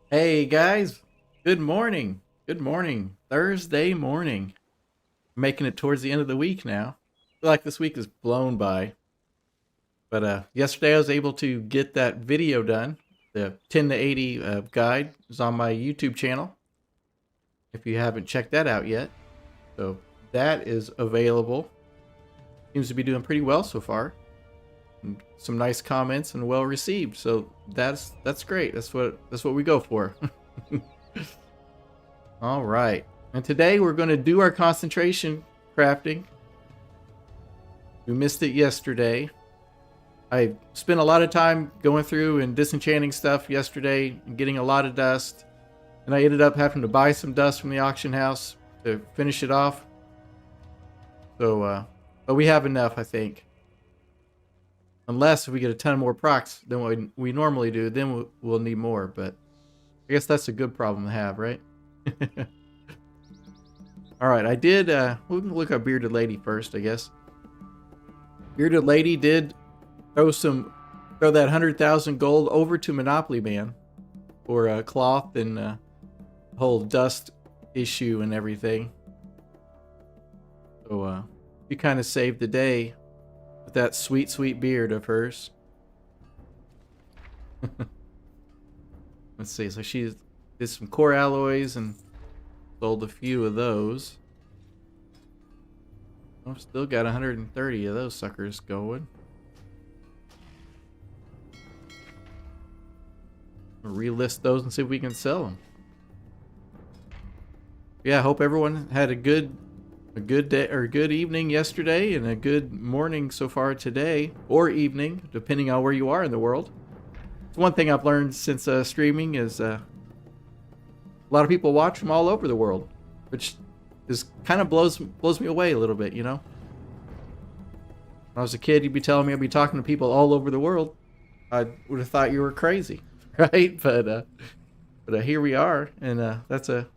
Hey guys, good morning. Good morning. Thursday morning. Making it towards the end of the week now. I feel like this week is blown by. But yesterday I was able to get that video done. The 10 to 80 guide is on my YouTube channel. If you haven't checked that out yet. So that is available. Seems to be doing pretty well so far. And some nice comments and well received. So that's great. That's what we go for. All right. And today we're going to do our concentration crafting. We missed it yesterday. I spent a lot of time going through and disenchanting stuff yesterday and getting a lot of dust. And I ended up having to buy some dust from the auction house to finish it off. So, but we have enough, I think. Unless if we get a ton more procs than what we normally do, then we'll need more. But I guess that's a good problem to have, right? All right, I did. We can look up Bearded Lady first, I guess. Bearded Lady did throw that 100,000 gold over to Monopoly Man for cloth and whole dust issue and everything. So you kind of saved the day with that sweet, sweet beard of hers. Let's see. So she did some core alloys and sold a few of those. I've still got 130 of those suckers going. We'll relist those and see if we can sell them. Yeah, I hope everyone had a good day or good evening yesterday and a good morning so far today, or evening, depending on where you are in the world. It's one thing I've learned since streaming is a lot of people watch from all over the world, which is kind of blows me away a little bit, you know. When I was a kid, you'd be telling me I'd be talking to people all over the world. I would have thought you were crazy, right? But here we are, and that's a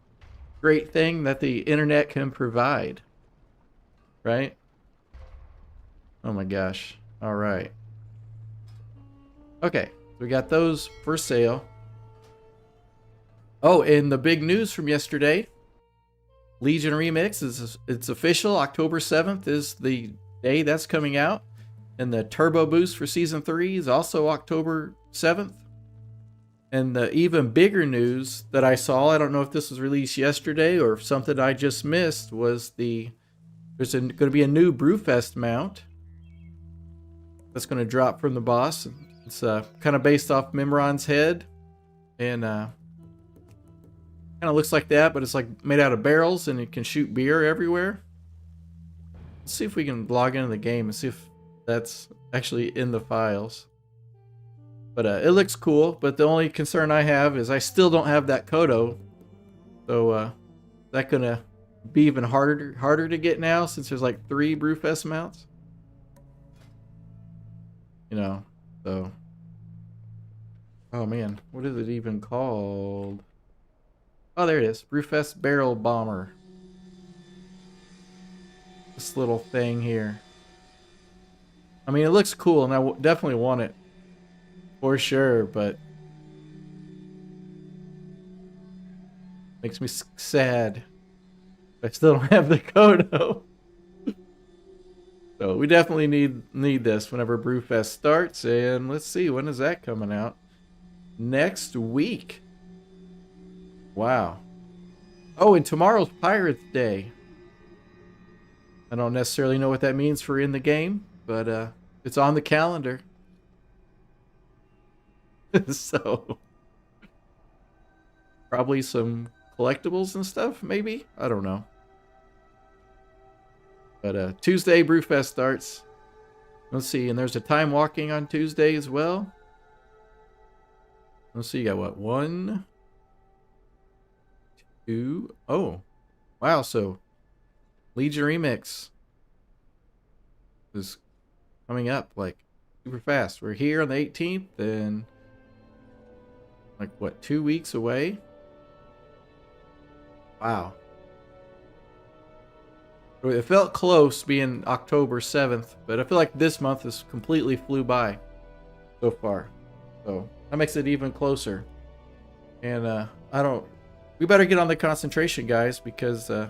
great thing that the internet can provide, right? Oh my gosh. All right. Okay, so we got those for sale. Oh, and the big news from yesterday, Legion Remix it's official. October 7th is the day that's coming out. And the turbo boost for season 3 is also October 7th. And the even bigger news that I saw, I don't know if this was released yesterday or if something I just missed, was there's going to be a new Brewfest mount that's going to drop from the boss. It's kind of based off Mimron's head, and kind of looks like that, but it's like made out of barrels and it can shoot beer everywhere. Let's see if we can log into the game and see if that's actually in the files. But it looks cool, but the only concern I have is I still don't have that Kodo. So that's gonna be even harder to get now since there's like 3 Brewfest mounts. You know, so. Oh man, what is it even called? Oh, there it is. Brewfest Barrel Bomber. This little thing here. I mean, it looks cool, and I definitely want it. For sure, but makes me sad. I still don't have the Kodo. So we definitely need this whenever Brewfest starts, and let's see, when is that coming out? Next week. Wow. Oh, and tomorrow's Pirates Day. I don't necessarily know what that means for in the game, but it's on the calendar. So probably some collectibles and stuff, maybe? I don't know. But Tuesday Brewfest starts. Let's see, and there's a time walking on Tuesday as well. Let's see, you got what? 1, 2. Oh, wow. So Legion Remix is coming up like super fast. We're here on the 18th, and like what, 2 weeks away? Wow. It felt close being October 7th, but I feel like this month has completely flew by so far. So that makes it even closer. And we better get on the concentration, guys, because we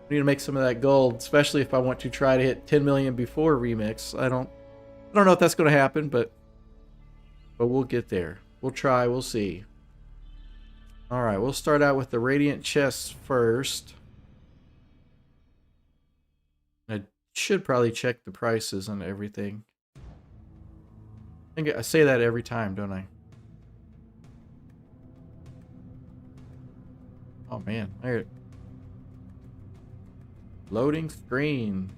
need to make some of that gold, especially if I want to try to hit 10 million before remix. I don't know if that's going to happen, but we'll get there. We'll try, we'll see. All right, we'll start out with the radiant chests first. I should probably check the prices on everything. I say that every time, don't I? Oh man, there. Loading screen.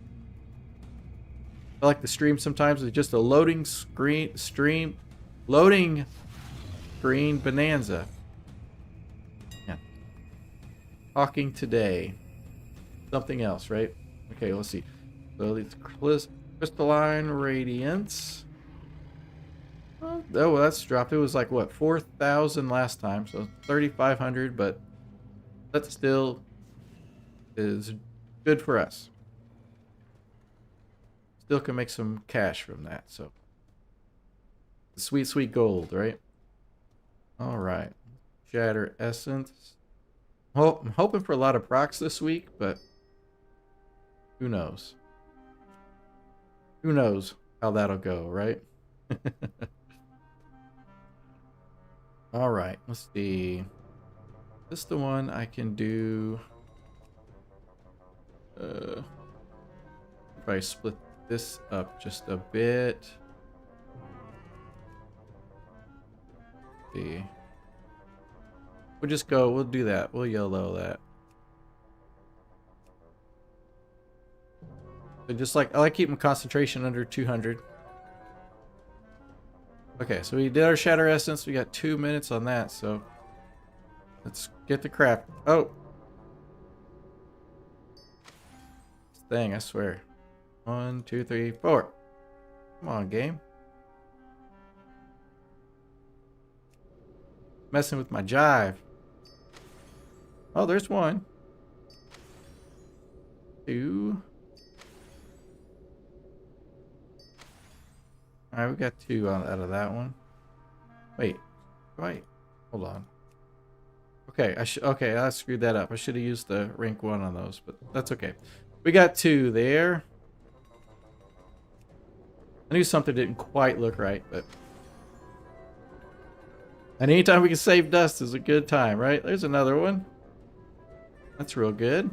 I like the stream sometimes with just a loading loading screen bonanza. Yeah. Talking today. Something else, right? Okay, let's see. So it's crystalline radiance. Oh, well, that's dropped. It was like what, 4,000 last time, so 3,500, but that still is good for us. Still can make some cash from that, so sweet, sweet gold, right? All right, shatter essence. Well, I'm hoping for a lot of procs this week, but who knows? Who knows how that'll go, right? All right, let's see. Is this the one I can do? If I split this up just a bit. Let's see. We'll do that. We'll yellow that. So just like, I like keeping concentration under 200. Okay, so we did our shatter essence. We got 2 minutes on that, so let's get the crap. Oh, this thing, I swear. 1, 2, 3, 4. Come on, game. Messing with my jive. Oh, there's 1. 2. Alright, we got 2 out of that one. Wait. Hold on. Okay, I screwed that up. I should have used the rank 1 on those, but that's okay. We got 2 there. I knew something didn't quite look right, but... And anytime we can save dust is a good time, right? There's another one. That's real good.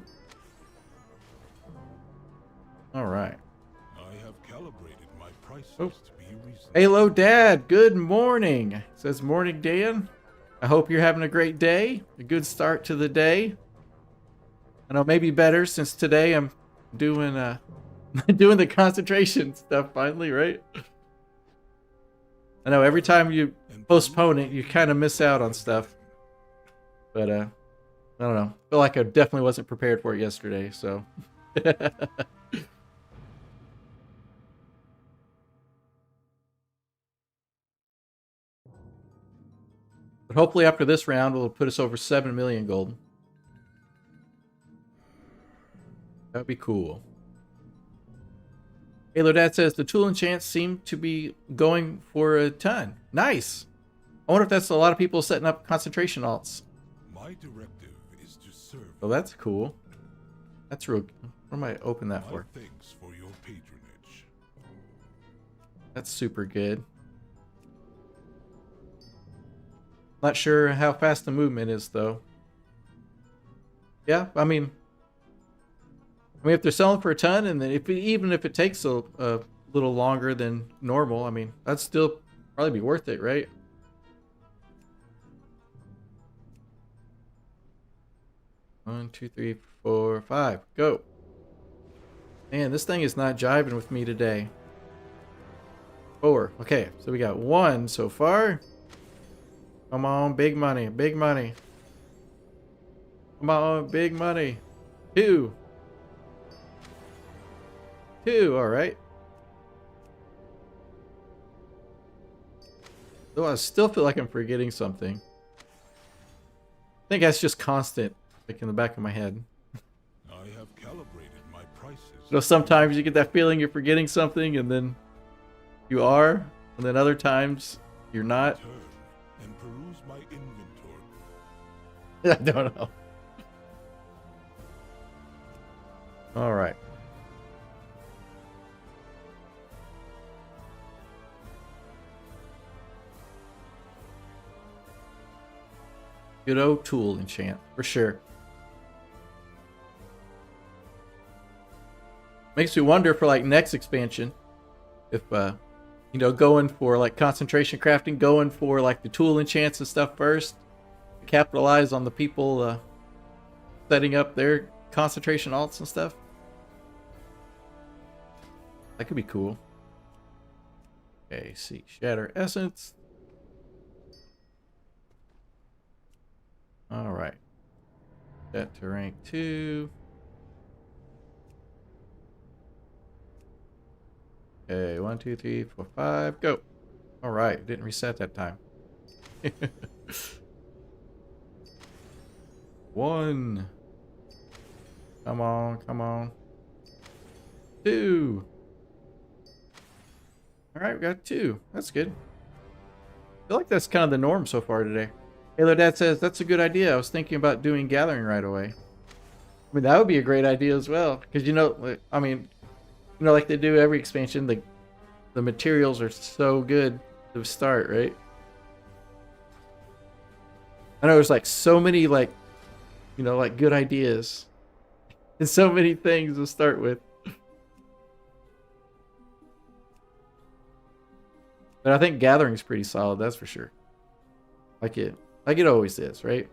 Alright. I have calibrated my prices Oh. to be reasonable. Hello, Dad. Good morning. It says morning, Dan. I hope you're having a great day. A good start to the day. I know maybe better since today I'm doing doing the concentration stuff finally, right? I know every time you postpone it, you kind of miss out on stuff. But I don't know. I feel like I definitely wasn't prepared for it yesterday, so. But hopefully after this round, it'll put us over 7 million gold. That'd be cool. Halo Dad says the tool enchants seem to be going for a ton. Nice. I wonder if that's a lot of people setting up concentration alts. My directive is to serve. Oh, that's cool. That's real. What am I open that for? Thanks for your patronage. That's super good. Not sure how fast the movement is though. Yeah, I mean, if they're selling for a ton, and then even if it takes a little longer than normal, I mean, that'd still probably be worth it, right? One, 2, 3, 4, 5. Go. Man, this thing is not jiving with me today. 4. Okay, so we got 1 so far. Come on, big money, big money. Come on, big money. 2. 2, all right. Though I still feel like I'm forgetting something. I think that's just constant, like in the back of my head. I have calibrated my prices. You know, sometimes you get that feeling you're forgetting something, and then you are, and then other times you're not. Turn and peruse my inventory. I don't know. All right. Good old tool enchant, for sure. Makes me wonder for like next expansion, if you know, going for like concentration crafting, going for like the tool enchants and stuff first, capitalize on the people setting up their concentration alts and stuff. That could be cool. Okay, see, shatter essence. All right, that to rank 2. Okay, 1, 2, 3, 4, 5, go. All right, didn't reset that time. 1. Come on, come on. 2. All right, we got 2. That's good. I feel like that's kind of the norm so far today. Halo Dad says, that's a good idea. I was thinking about doing gathering right away. I mean, that would be a great idea as well. Because, you know, I mean, you know, like they do every expansion, the materials are so good to start, right? I know there's like so many, like, you know, like good ideas. And so many things to start with. But I think gathering's pretty solid, that's for sure. Like it always is, right?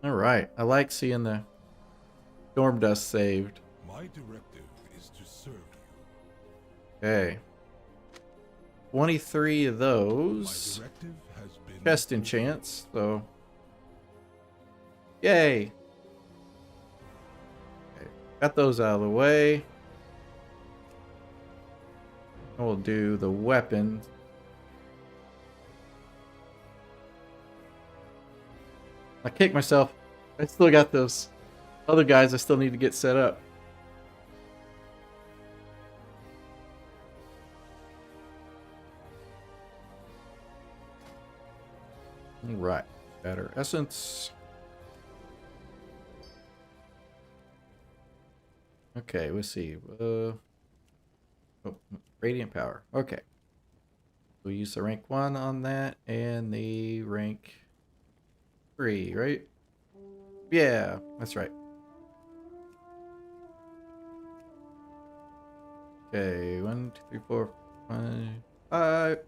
Alright, I like seeing the storm dust saved. My directive is to serve you. Okay. 23 of My those. directive has been Chest enchants, so. Yay! Okay, got those out of the way. We'll do the weapons. I kicked myself. I still got those other guys I still need to get set up. Alright. Better essence. Okay, let's see. Oh, radiant power. Okay. We'll use the rank 1 on that and the rank 3, right? Yeah, that's right. Okay, 1, 2, 3, 4, 5, 5.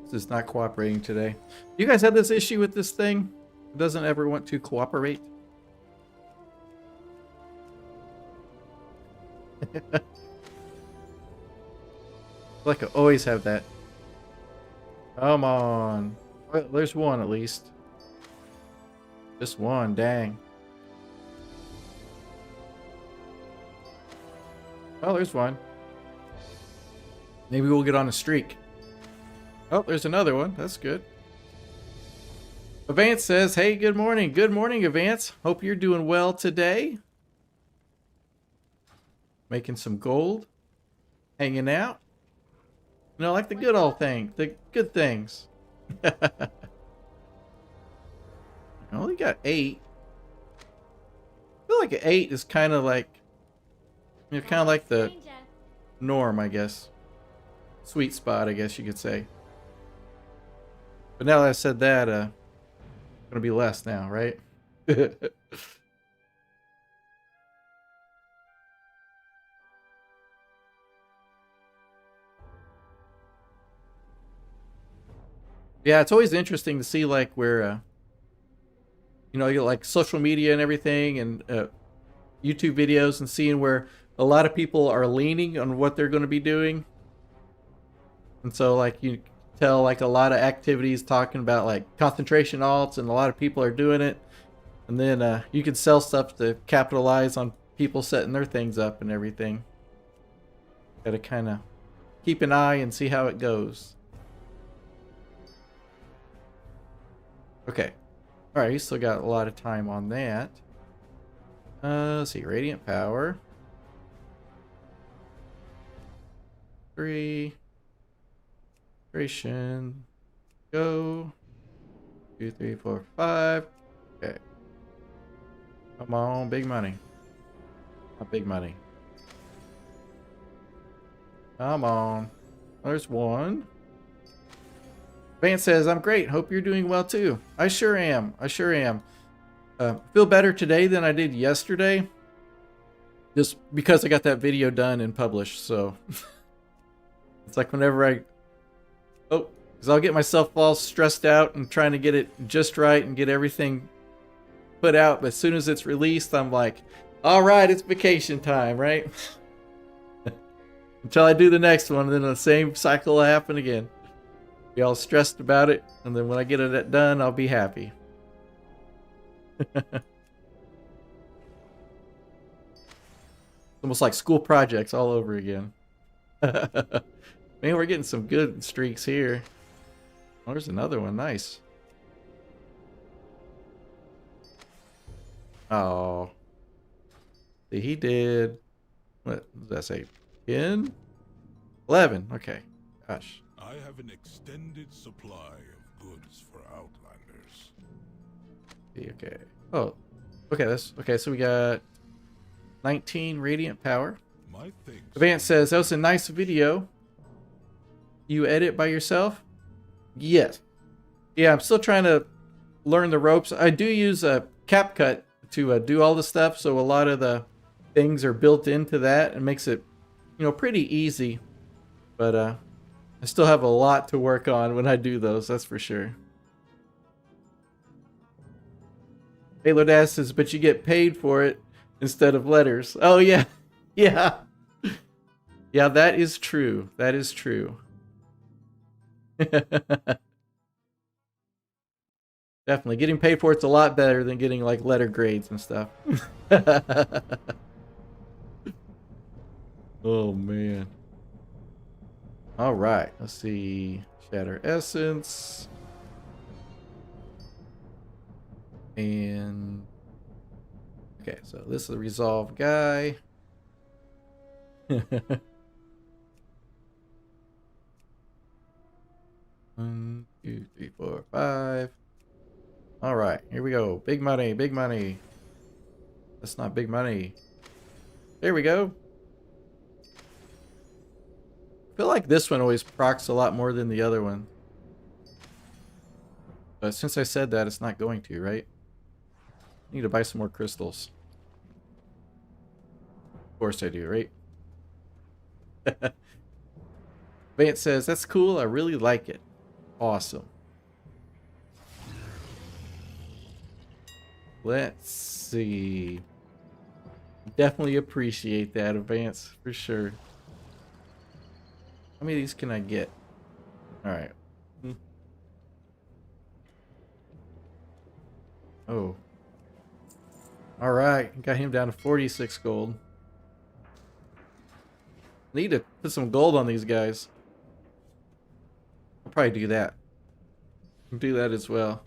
This is not cooperating today. You guys have this issue with this thing? It doesn't ever want to cooperate? Like I always have that. Come on. Well, there's one at least. Just one, dang. Oh, there's one. Maybe we'll get on a streak. Oh, there's another one. That's good. Avance says, hey, good morning. Good morning, Avance. Hope you're doing well today. Making some gold. Hanging out. You know, like the good old thing. The good things. I only got 8. I feel like an 8 is kind of like, you know, kind of like the norm, I guess. Sweet spot, I guess you could say. But now that I said that, gonna be less now, right? Yeah, it's always interesting to see like where, you know, you like social media and everything, and YouTube videos, and seeing where a lot of people are leaning on what they're going to be doing. And so like you tell like a lot of activities talking about like concentration alts, and a lot of people are doing it. And then you can sell stuff to capitalize on people setting their things up and everything. Gotta kind of keep an eye and see how it goes. Okay. Alright, you still got a lot of time on that. Let's see, radiant power. 3. Duration. Go. 2, 3, 4, 5. Okay. Come on, big money. Not big money. Come on. There's one. Vance says, I'm great. Hope you're doing well too. I sure am. I sure am. Feel better today than I did yesterday. Just because I got that video done and published. So it's like whenever because I'll get myself all stressed out and trying to get it just right and get everything put out. But as soon as it's released, I'm like, all right, it's vacation time, right? Until I do the next one, and then the same cycle will happen again. Be all stressed about it, and then when I get it done, I'll be happy. Almost like school projects all over again. Man, we're getting some good streaks here. Oh, there's another one. Nice. Oh. See, he did... What does that say? 10? 11. Okay. Gosh. I have an extended supply of goods for Outlanders. Okay. Oh. Okay, so we got 19 radiant power. My things. Vance says, that was a nice video. You edit by yourself? Yes. Yeah, I'm still trying to learn the ropes. I do use a CapCut to do all the stuff, so a lot of the things are built into that and makes it, pretty easy. But I still have a lot to work on when I do those, that's for sure. Halo Dash says, but you get paid for it instead of letters. Oh, yeah. Yeah. Yeah, that is true. That is true. Definitely. Getting paid for it's a lot better than getting, like, letter grades and stuff. Oh, man. All right. Let's see. Shatter Essence. And... okay, so this is the Resolve guy. 1, 2, 3, 4, 5. All right, here we go. Big money, big money. That's not big money. There we go. I feel like this one always procs a lot more than the other one. But since I said that, it's not going to, right? I need to buy some more crystals. Of course I do, right? Vance says, that's cool. I really like it. Awesome. Let's see. Definitely appreciate that, Vance, for sure. How many of these can I get? Alright. Oh. Alright, got him down to 46 gold. Need to put some gold on these guys. I'll probably do that. Do that as well.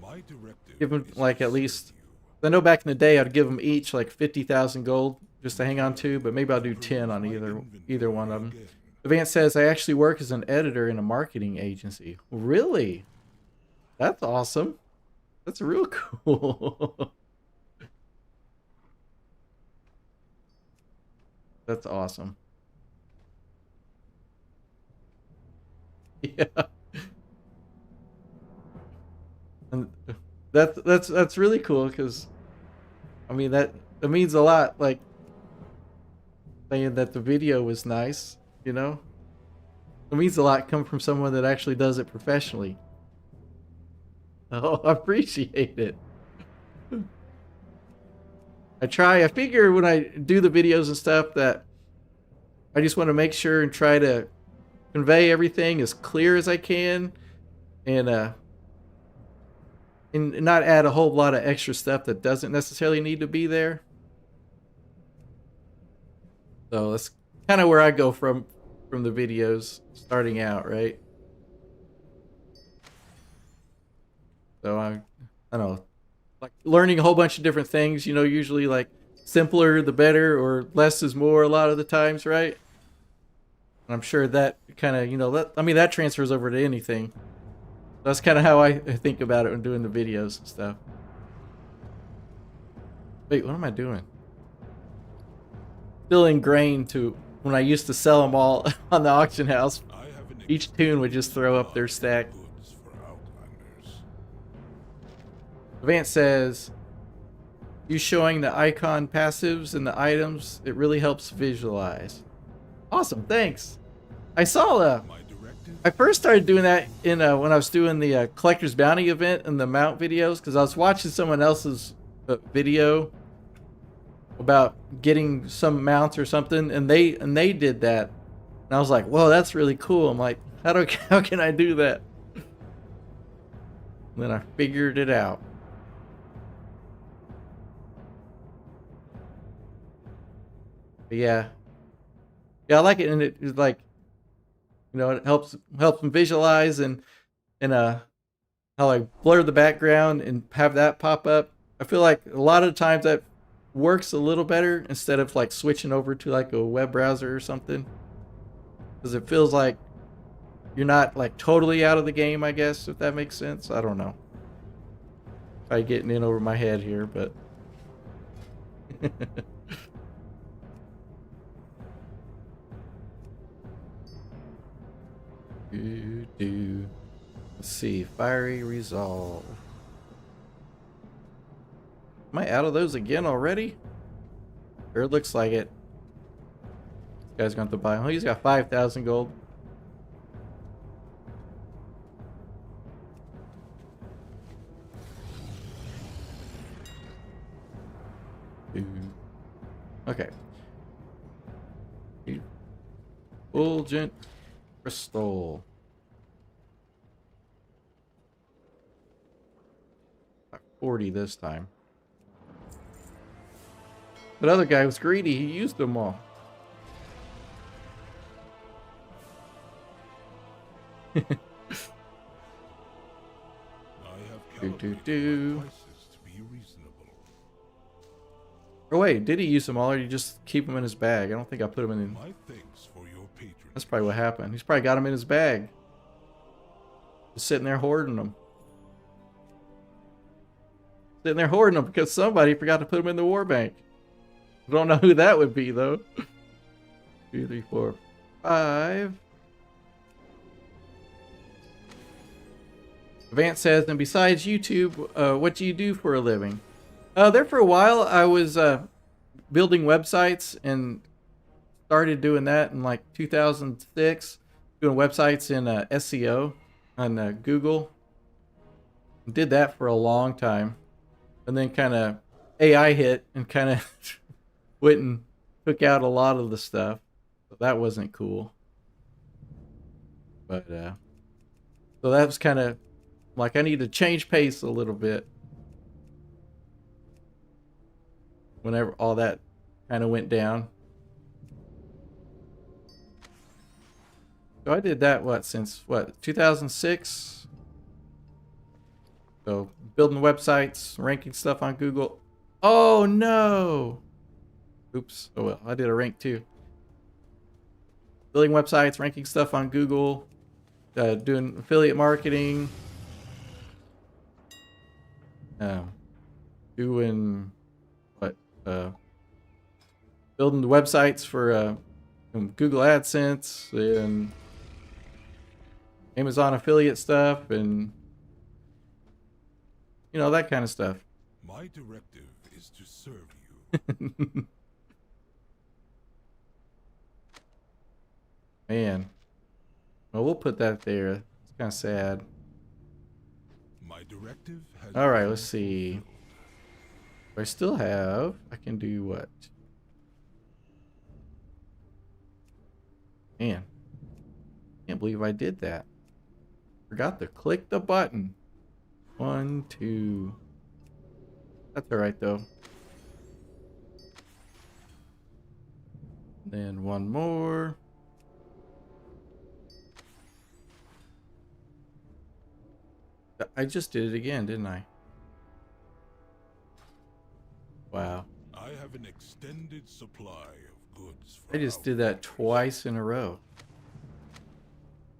My directive Give them is like to at serve least... you. I know back in the day I'd give them each like 50,000 gold just to hang on to, but maybe I'll do 10 on either one of them. Again. Vance says, I actually work as an editor in a marketing agency. Really? That's awesome. That's real cool. That's awesome. Yeah. And that's really cool because I mean that means a lot, like saying that the video was nice, you know? It means a lot coming from someone that actually does it professionally. Oh, I appreciate it. I figure when I do the videos and stuff that I just want to make sure and try to convey everything as clear as I can and not add a whole lot of extra stuff that doesn't necessarily need to be there. So that's kind of where I go from the videos starting out, right? So I don't know, like learning a whole bunch of different things, you know, usually like simpler the better or less is more a lot of the times, right? And I'm sure that kind of, you know, that transfers over to anything. That's kind of how I think about it when doing the videos and stuff. Wait, what am I doing? Still ingrained to when I used to sell them all on the auction house. Each tune would just throw up their stack. Vance says, you showing the icon passives and the items, it really helps visualize. Awesome, thanks. I saw I first started doing that in when I was doing the Collector's Bounty event and the mount videos, because I was watching someone else's video about getting some mounts or something, and they did that, and I was like, whoa, that's really cool. I'm like, how can I do that? And then I figured it out. But yeah, I like it, and it's like, you know, it helps them visualize, and how I blur the background and have that pop up. I feel like a lot of times that works a little better instead of like switching over to like a web browser or something, because it feels like you're not like totally out of the game, I guess, if that makes sense. I don't know. Probably getting in over my head here, but let's see, fiery resolve. Am I out of those again already? Or it looks like it. This guy's going to buy. Oh, he's got 5,000 gold. Okay. Fulgent crystal. 40 this time. That other guy was greedy. He used them all. Oh wait, did he use them all, or did he just keep them in his bag? I don't think I put them in. That's probably what happened. He's probably got them in his bag, just sitting there hoarding them. Sitting there hoarding them because somebody forgot to put them in the war bank. I don't know who that would be though. 2, 3, 4, 5. Vance says, and besides YouTube, what do you do for a living? There for a while, I was building websites and started doing that in like 2006, doing websites in SEO on Google. Did that for a long time, and then kind of AI hit and kind of went and took out a lot of the stuff. So that wasn't cool. But so that was kind of like I need to change pace a little bit. Whenever all that kind of went down. So I did that, since 2006? So building websites, ranking stuff on Google. Oh no! Oops. Oh well, I did a rank too. Building websites, ranking stuff on Google, doing affiliate marketing. Doing building the websites for Google AdSense and Amazon affiliate stuff, and you know, that kind of stuff. My directive is to serve you. Man. Well, we'll put that there. It's kind of sad. My directive has all right, let's see. I still have. I can do what? Man, can't believe I did that. Forgot to click the button. 1, 2. That's all right though. Then one more. I just did it again, didn't I? Wow. I have an extended supply of goods. I just did that twice in a row.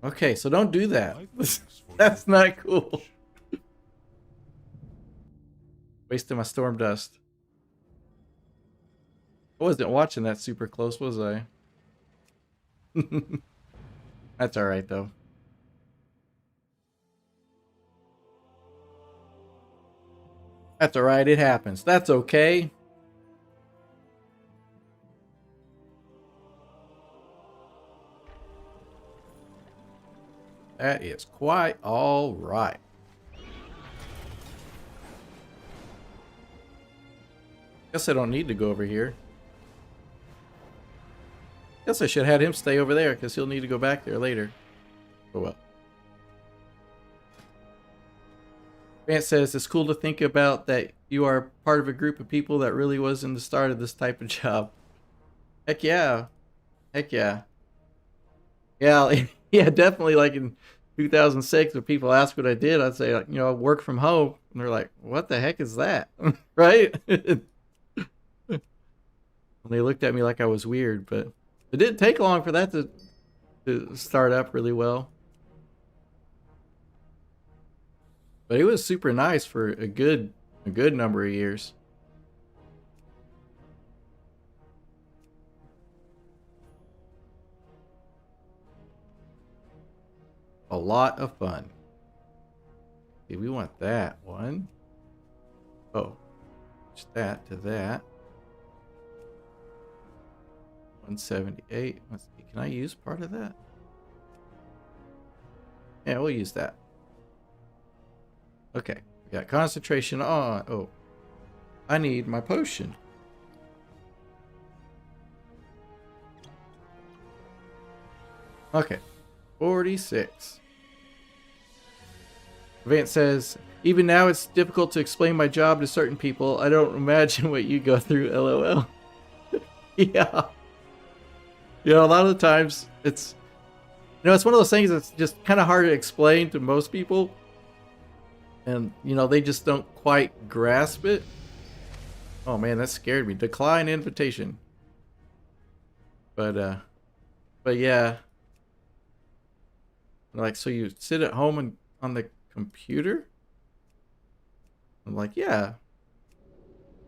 Okay, so don't do that. My thanks for That's your not cool. patronage. Wasting my storm dust. I wasn't watching that super close, was I? That's alright, though. That's alright, it happens. That's okay. That is quite alright. Guess I don't need to go over here. Guess I should have had him stay over there, because he'll need to go back there later. Oh well. Vance says, it's cool to think about that you are part of a group of people that really was in the start of this type of job. Heck yeah. Heck yeah. Yeah, yeah, definitely like in 2006 when people ask what I did, I'd say, like, I work from home. And they're like, what the heck is that? Right? And they looked at me like I was weird, but it didn't take long for that to start up really well. But it was super nice for a good number of years. A lot of fun. Okay, we want that one. Oh, just that to that. 178. Let's see. Can I use part of that? Yeah, we'll use that. Okay, we got concentration on. Oh, I need my potion. Okay, 46. Vance says, even now it's difficult to explain my job to certain people. I don't imagine what you go through, LOL. Yeah. A lot of the times it's, it's one of those things that's just kind of hard to explain to most people. And, they just don't quite grasp it. Oh man, that scared me. Decline invitation. But yeah. Like, so you sit at home and on the computer? I'm like, yeah.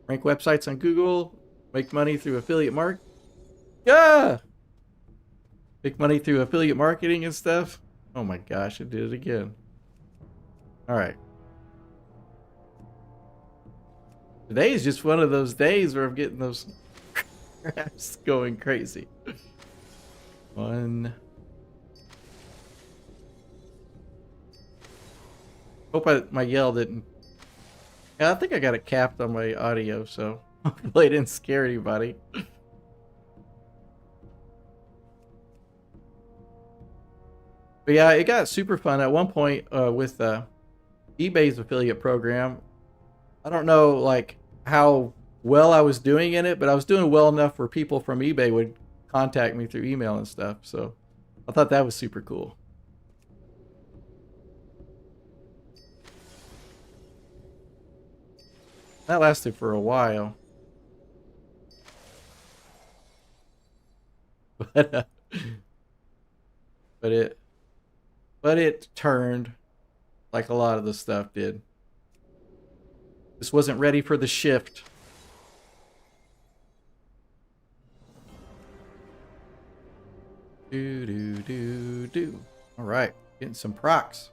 Rank websites on Google. Make money through affiliate Yeah! Make money through affiliate marketing and stuff. Oh my gosh, I did it again. Alright. Today is just one of those days where I'm getting those craps going crazy. One. Hope my yell didn't. Yeah, I think I got it capped on my audio, so hopefully it didn't scare anybody. But yeah, it got super fun at one point with eBay's affiliate program. I don't know like how well I was doing in it, but I was doing well enough where people from eBay would contact me through email and stuff. So I thought that was super cool. That lasted for a while. But it turned like a lot of the stuff did. This wasn't ready for the shift. Do. All right, getting some procs.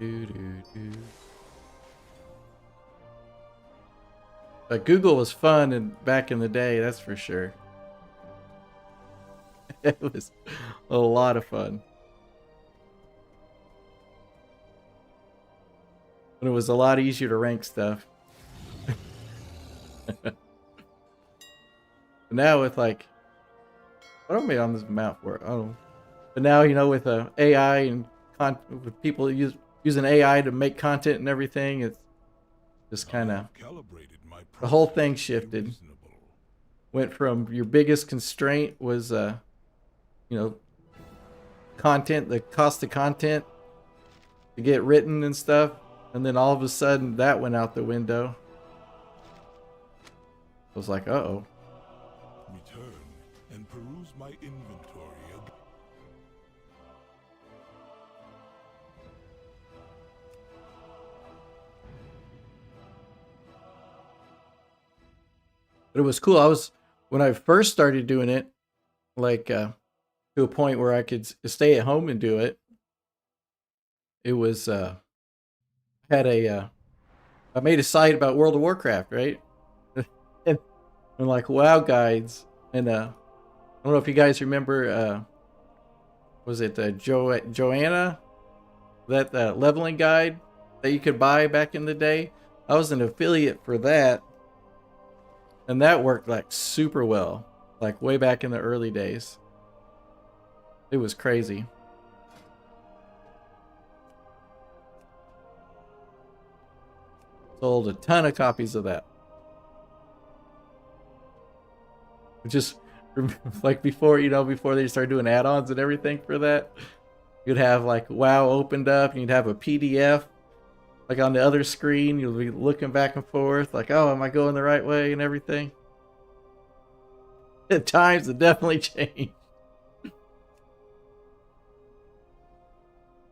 Do. But Google was fun back in the day, that's for sure. It was a lot of fun. And it was a lot easier to rank stuff. But now with like, what am I on this map for? Oh, but now with AI and with people using AI to make content and everything, it's just kind of the whole thing shifted. Went from your biggest constraint was content, the cost of content to get written and stuff, and then all of a sudden that went out the window. I was like, uh-oh. Return and peruse my inventory again. But it was cool. When I first started doing it, like to a point where I could stay at home and do it. It was had I made a site about World of Warcraft, right? and like WoW guides, and I don't know if you guys remember, was it Joanna, that leveling guide that you could buy back in the day? I was an affiliate for that, and that worked like super well, like way back in the early days. It was crazy. Sold a ton of copies of that. Just like before, before they started doing add-ons and everything for that, you'd have like WoW opened up and you'd have a PDF like on the other screen. You'll be looking back and forth like, oh, am I going the right way and everything. At times it definitely changed.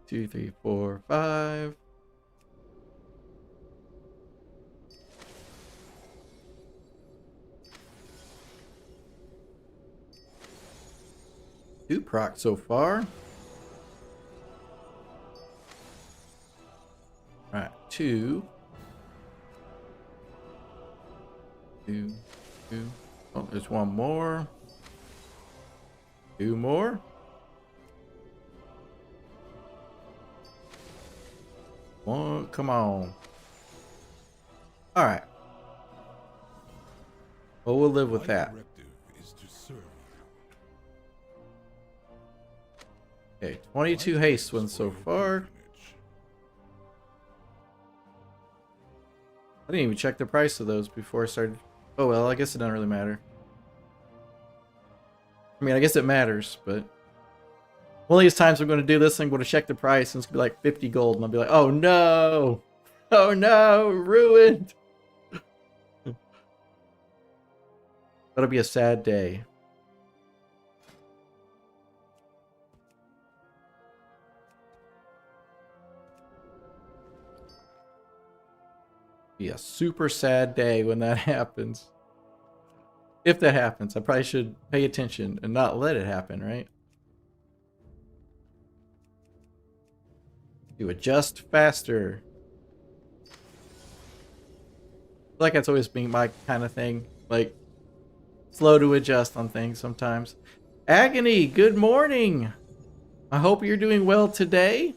2, 3, 4, 5. Two procs so far. Right, 2. 2. Oh, there's one more. 2 more. One, come on. All right. Well, we'll live with My that. directive is to serve you. Okay, 22 haste ones so far. I didn't even check the price of those before I started. Oh well, I guess it doesn't really matter. I mean, I guess it matters, but one of these times I'm going to do this, I'm going to check the price, and it's going to be like 50 gold, and I'll be like, oh no! Oh no! Ruined! That'll be a sad day. Be a super sad day when that happens. If that happens, I probably should pay attention and not let it happen, right? To adjust faster. I feel like that's always been my kind of thing. Like, slow to adjust on things sometimes. Agony, good morning. I hope you're doing well today.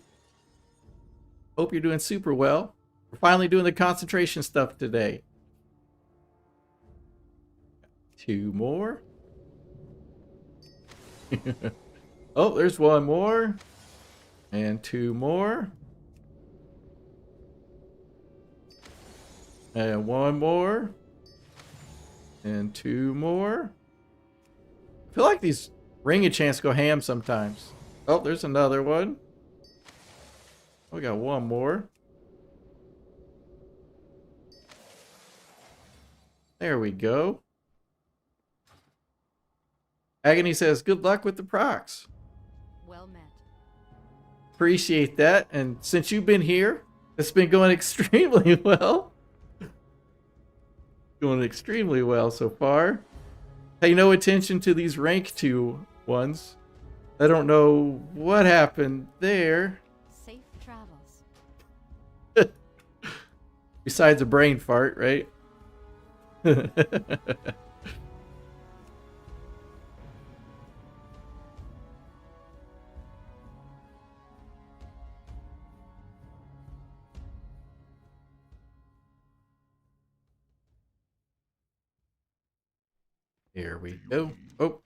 Hope you're doing super well. We're finally doing the concentration stuff today. 2 more. Oh, there's 1 more. And 2 more. And 1 more. And 2 more. I feel like these ring enchants go ham sometimes. Oh, there's another one. We got 1 more. There we go. Agony says, good luck with the procs. Well met. Appreciate that. And since you've been here, it's been going extremely well. Going extremely well so far. Pay no attention to these rank 2 ones. I don't know what happened there. Safe travels. Besides a brain fart, right? Here we go. Oh,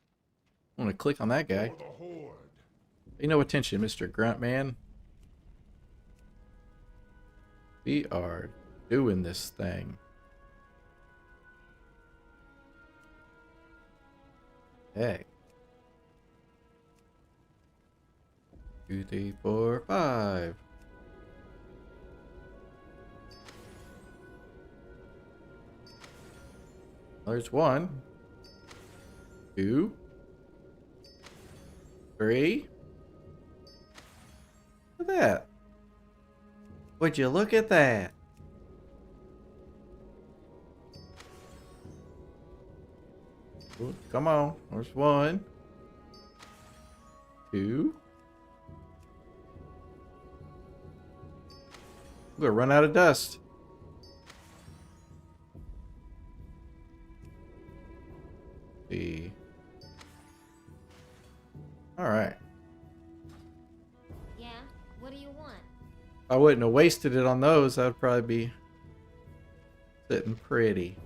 I want to click on that guy. For the Horde. Pay no attention, Mr. Gruntman. We are doing this thing. Hey. 2, 3, 4, 5. There's 1, 2, 3. Look at that. Would you look at that? Ooh, come on. There's 1, 2. I'm gonna run out of dust. See. All right. Yeah? What do you want? I wouldn't have wasted it on those. That would probably be sitting pretty.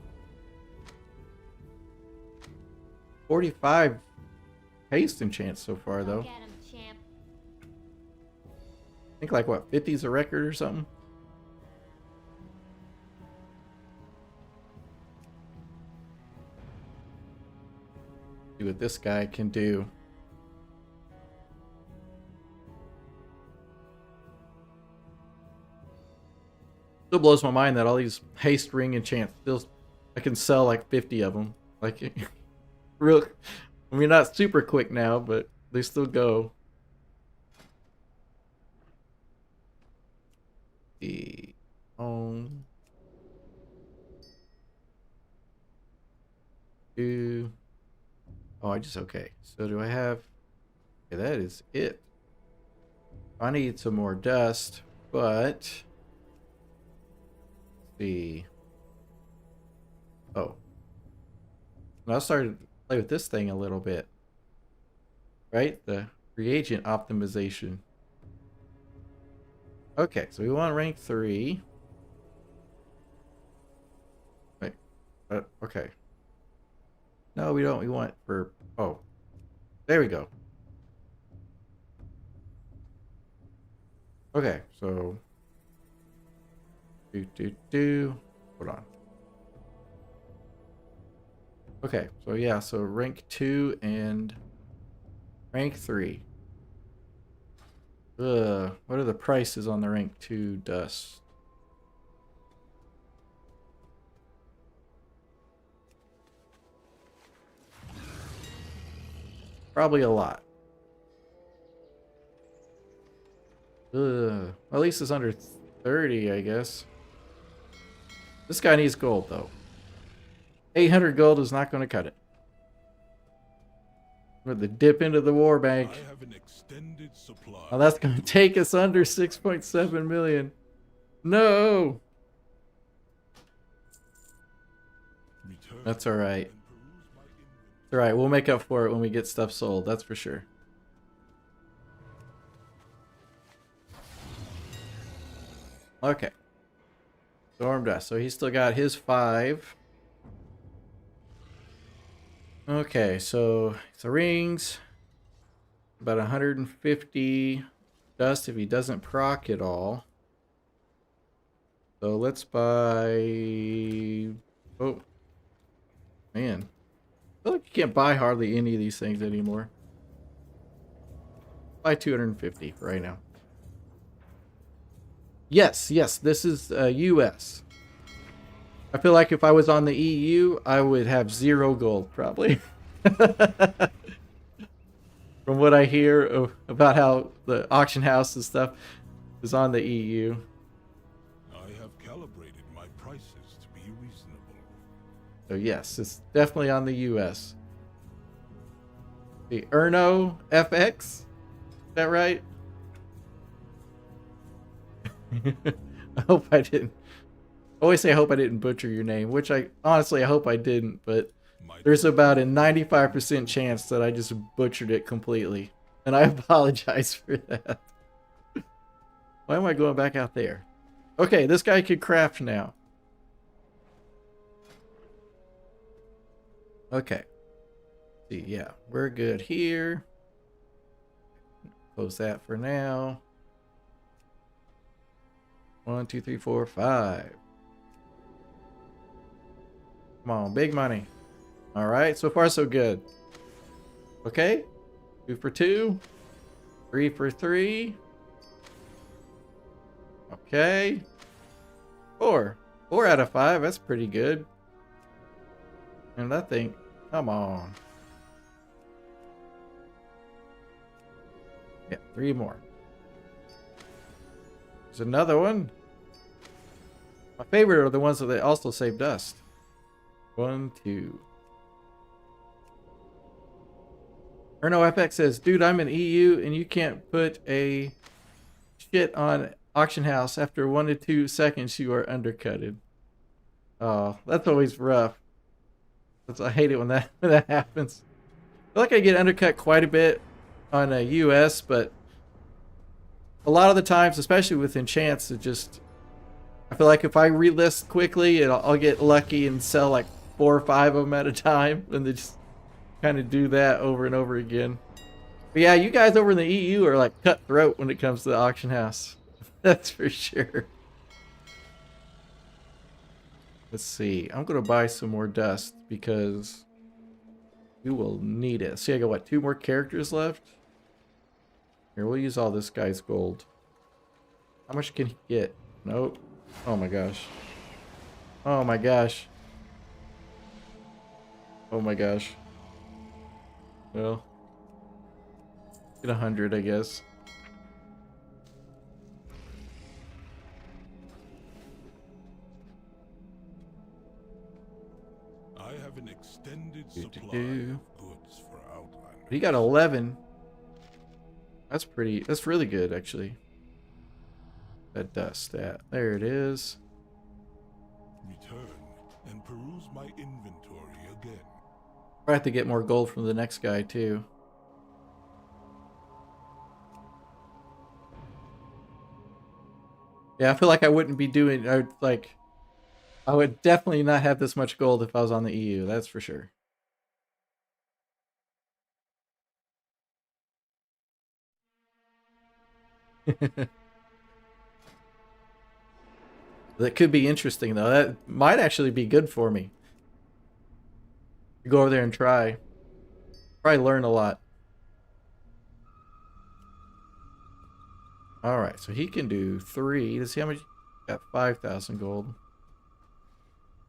45 haste enchants so far, though. Get him, champ. I think like what, 50's a record or something? See what this guy can do. Still blows my mind that all these haste ring enchants still, I can sell like 50 of them. Like real, I mean not super quick now, but they still go. The home. Do. Oh, okay. So do I have? Okay, that is it. I need some more dust, but let's see. Oh, and I started to play with this thing a little bit. Right, the reagent optimization. Okay, so we want rank 3. Wait, okay. No, we don't. We want for... Oh. There we go. Okay, so... Hold on. Okay, so yeah, so rank 2 and rank 3. What are the prices on the rank 2 dust? Probably a lot. At least it's under 30, I guess. This guy needs gold, though. 800 gold is not going to cut it. With the dip into the war bank. I have an extended supply. Oh, that's going to take us under 6.7 million. No! Return That's alright. and peruse my inventory. Alright, we'll make up for it when we get stuff sold, that's for sure. Okay. Storm Dust. So he's still got his 5. Okay, so the rings. About 150 dust if he doesn't proc it all. So let's buy... Oh. Man. I feel like you can't buy hardly any of these things anymore. Buy 250 for right now. Yes, this is US. I feel like if I was on the EU, I would have 0 gold, probably. From what I hear about how the auction house and stuff is on the EU. I have calibrated my prices to be reasonable. So yes, it's definitely on the US. The Erno FX? Is that right? I hope I didn't. I always say I hope I didn't butcher your name, which I honestly I hope I didn't, but there's about a 95% chance that I just butchered it completely. And I apologize for that. Why am I going back out there? Okay, this guy can craft now. Okay. See, yeah, we're good here. Close that for now. 1, 2, 3, 4, 5. Come on, big money. All right, so far so good. Okay, 2 for 2, 3 for 3. Okay, 4 out of 5. That's pretty good. And that thing, come on. Yeah, 3 more. There's another one. My favorite are the ones that they also save dust. 1, 2. Erno FX says, dude, I'm in EU and you can't put a shit on auction house. After 1 to 2 seconds, you are undercutted. Oh, that's always rough. I hate it when that happens. I feel like I get undercut quite a bit on a US, but a lot of the times, especially with enchants, I feel like if I relist quickly, I'll get lucky and sell like 4 or 5 of them at a time, and they just kind of do that over and over again. But yeah, you guys over in the EU are like cutthroat when it comes to the auction house. That's for sure. Let's see. I'm gonna buy some more dust because we will need it. See, I got what, 2 more characters left? Here, we'll use all this guy's gold. How much can he get? Nope. Oh my gosh. Oh my gosh. Oh my gosh. Well, get 100, I guess. I have an extended Do, supply do. of goods for Outlanders. He got 11. That's really good, actually. That dust stat. There it is. Return and peruse my inventory again. I have to get more gold from the next guy, too. Yeah, I feel like I wouldn't be doing... I would definitely not have this much gold if I was on the EU, that's for sure. That could be interesting, though. That might actually be good for me. Go over there and try. Probably learn a lot. Alright, so he can do 3. Let's see how much... Got 5,000 gold.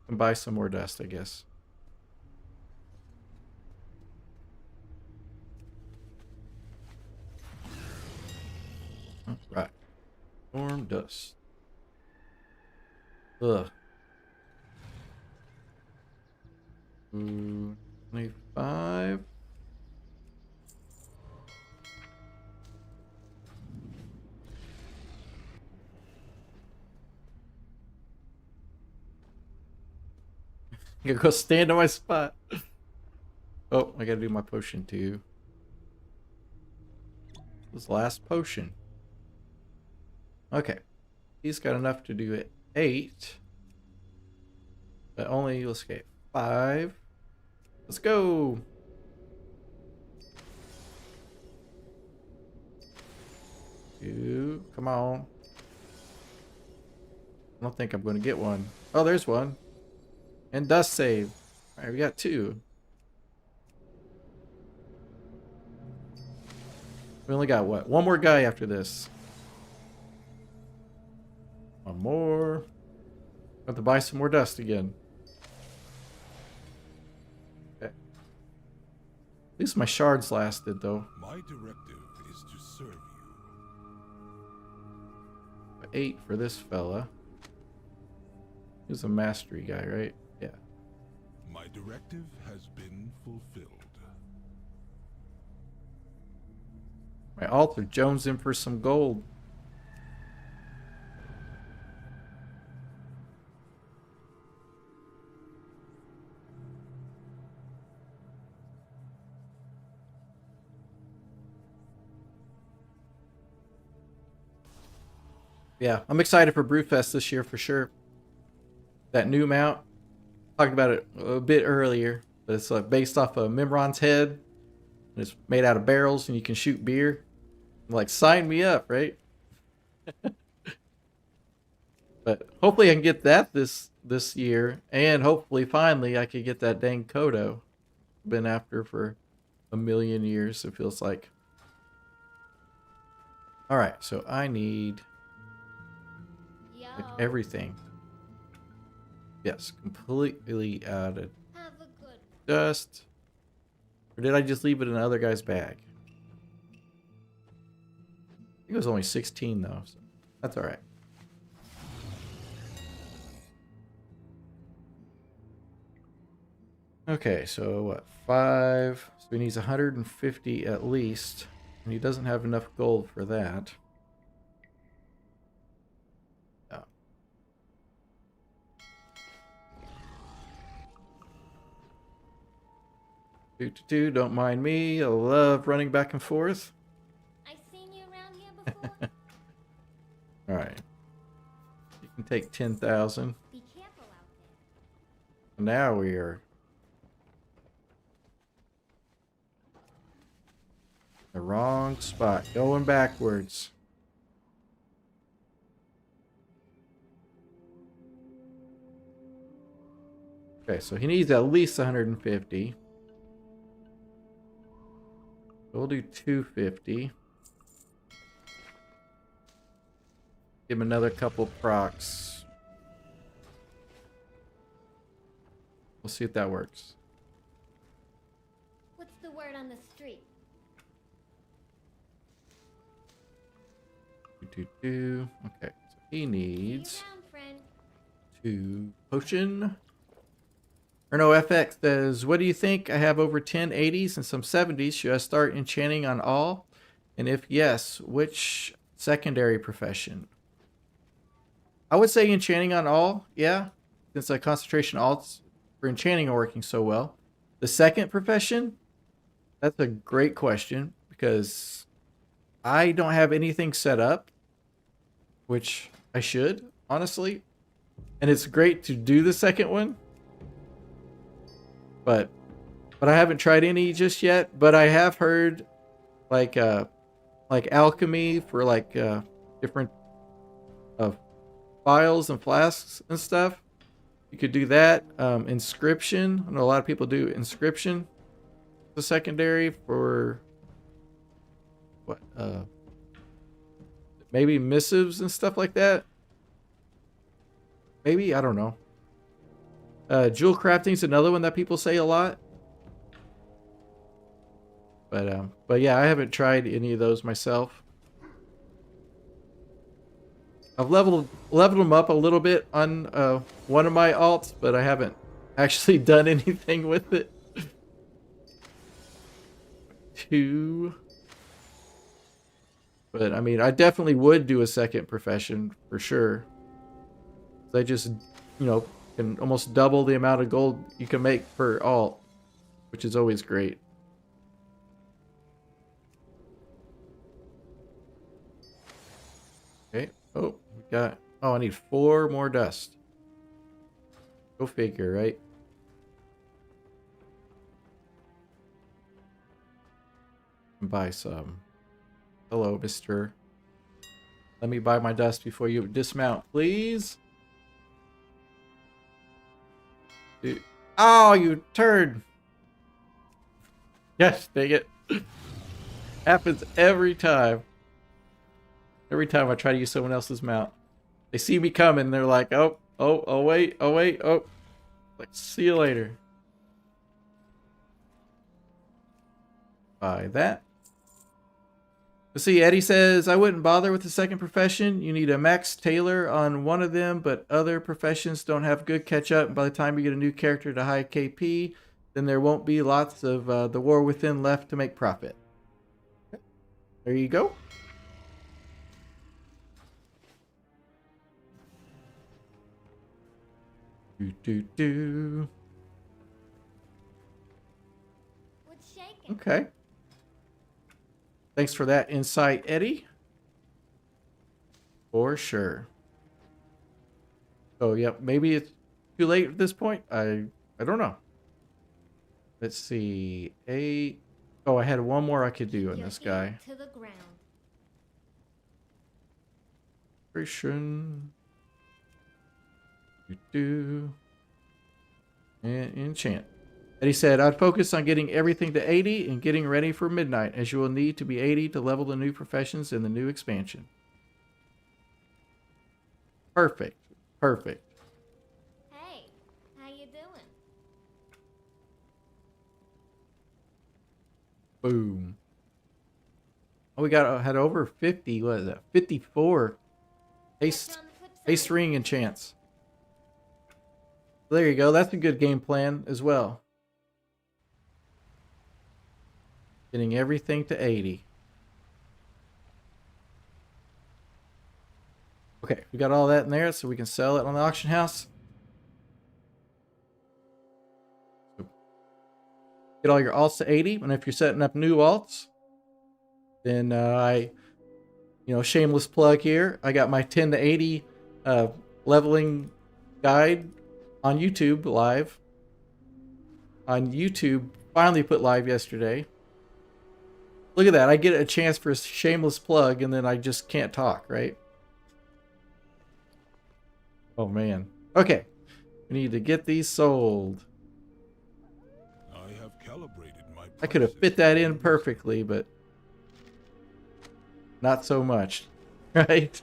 And buy some more dust, I guess. Alright. Storm dust. Ugh. 25. I'm gonna go stand on my spot. Oh, I gotta do my potion too. This last potion. Okay. He's got enough to do it. 8. But only, let's get 5. Let's go. Two. Come on. I don't think I'm going to get one. Oh, there's one. And dust save. Alright, we got 2. We only got what? 1 more guy after this. 1 more. Have to buy some more dust again. Okay. At least my shards lasted, though. My directive is to serve you. 8 for this fella. He's a mastery guy, right? Yeah. My directive has been fulfilled. My altar Jones in for some gold. Yeah, I'm excited for Brewfest this year for sure. That new mount, talked about it a bit earlier, but it's based off of Mimron's head. And it's made out of barrels, and you can shoot beer. I'm like, sign me up, right? But hopefully I can get that this year, and hopefully finally I can get that dang Kodo. Been after for a million years, it feels like. All right, so I need like everything. Yes, completely added. Have a good dust. Or did I just leave it in the other guy's bag? I think it was only 16 though, so that's alright. Okay, so what? 5. So he needs 150 at least. And he doesn't have enough gold for that. Oh. Don't mind me. I love running back and forth. I've seen you around here before. Alright. You can take 10,000. Be careful out there. Now we are the wrong spot. Going backwards. Okay, so he needs at least 150. We'll do 250. Give him another couple procs. We'll see if that works. What's the word on the street? Okay, so he See you needs around, friend. 2 potion. Or no, FX says, what do you think? I have over 10 80s and some 70s. Should I start enchanting on all? And if yes, which secondary profession? I would say enchanting on all, yeah. Since like concentration alts for enchanting are working so well. The second profession? That's a great question because I don't have anything set up, which I should, honestly. And it's great to do the second one. But I haven't tried any just yet. But I have heard like alchemy for like different vials and flasks and stuff. You could do that. Inscription. I know a lot of people do inscription. The secondary for what? Maybe missives and stuff like that. Maybe, I don't know. Jewel crafting is another one that people say a lot. But yeah, I haven't tried any of those myself. I've leveled them up a little bit on one of my alts, but I haven't actually done anything with it. 2. But I mean, I definitely would do a second profession for sure. I just, can almost double the amount of gold you can make per alt, which is always great. Okay. Oh, we got. Oh, I need 4 more dust. Go figure, right? Buy some. Hello, mister. Let me buy my dust before you dismount, please. Dude. Oh, you turd. Yes, dang it. Happens every time. Every time I try to use someone else's mount. They see me coming, they're like, oh, wait. Like, see you later. Buy that. Let's see, Eddie says, I wouldn't bother with the second profession. You need a max tailor on one of them, but other professions don't have good catch up. And by the time you get a new character to high KP, then there won't be lots of the war within left to make profit. There you go. What's shaking? Okay. Thanks for that insight, Eddie. For sure. So, yep, maybe it's too late at this point. I don't know. Let's see. 8. Oh, I had one more I could do on this guy. To the ground. And enchant. And he said, I'd focus on getting everything to 80 and getting ready for midnight, as you will need to be 80 to level the new professions in the new expansion. Perfect. Perfect. Hey, how you doing? Boom. Oh, we got had over 50. What is that? 54 haste, On the flip side. haste ring enchants. There you go. That's a good game plan as well. Getting everything to 80. Okay, we got all that in there, so we can sell it on the auction house. Get all your alts to 80, and if you're setting up new alts, then shameless plug here. I got my 10 to 80 leveling guide on YouTube live. On YouTube, finally put live yesterday. Look at that. I get a chance for a shameless plug, and then I just can't talk, right? Oh, man. Okay. We need to get these sold. I have calibrated my I could have prices. fit that in perfectly, but not so much, right?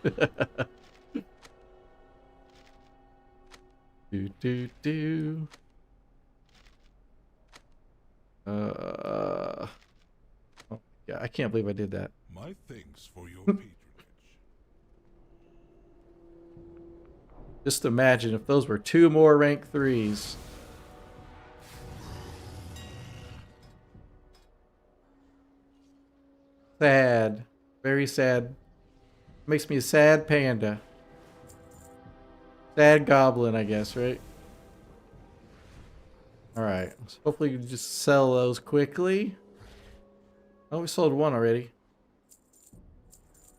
do. Oh, yeah, I can't believe I did that. My thanks for your patronage. Just imagine if those were 2 more rank 3s. Sad. Very sad. Makes me a sad panda. Sad goblin, I guess, right? Alright. So hopefully you can just sell those quickly. Oh, we sold one already.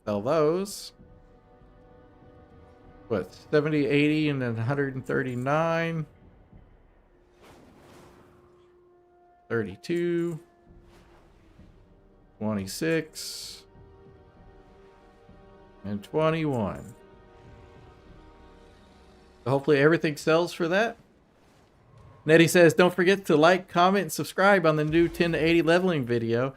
Sell those. What? 70, 80, and then 139. 32. 26. And 21. So hopefully everything sells for that. Nettie says, don't forget to like, comment, and subscribe on the new 10 to 80 leveling video.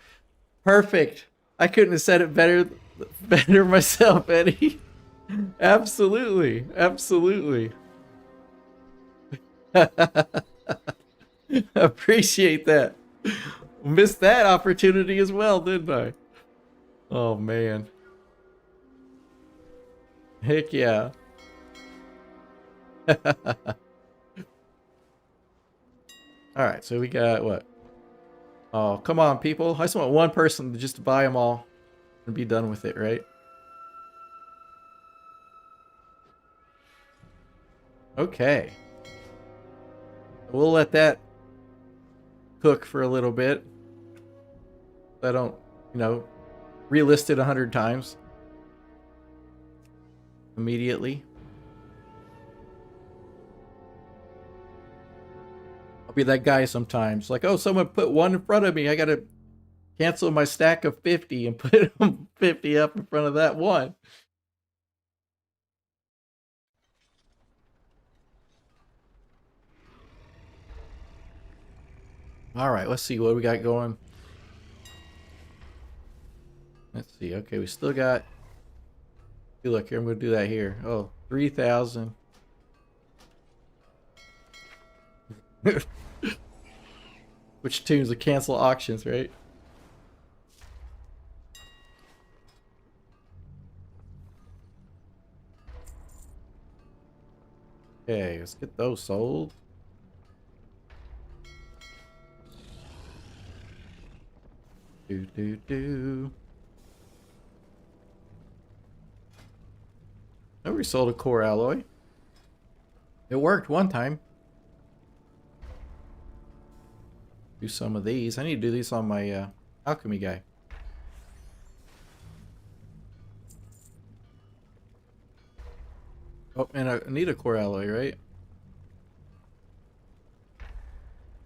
Perfect. I couldn't have said it better myself, Eddie. Absolutely. Absolutely. Appreciate that. Missed that opportunity as well, didn't I? Oh, man. Heck yeah. Alright, so we got what? Oh, come on, people. I just want one person to just buy them all and be done with it, right? Okay. We'll let that cook for a little bit. I don't, relist it 100 times immediately. I'll be that guy sometimes. Like, oh, someone put one in front of me. I got to cancel my stack of 50 and put 50 up in front of that one. All right, let's see what we got going. Let's see. Okay, we still got... Look here, I'm going to do that here. Oh, 3,000. Which tunes to cancel auctions, right? Okay, let's get those sold. Do. I already sold a core alloy. It worked one time. Do some of these. I need to do these on my alchemy guy. Oh, and I need a core alloy, right?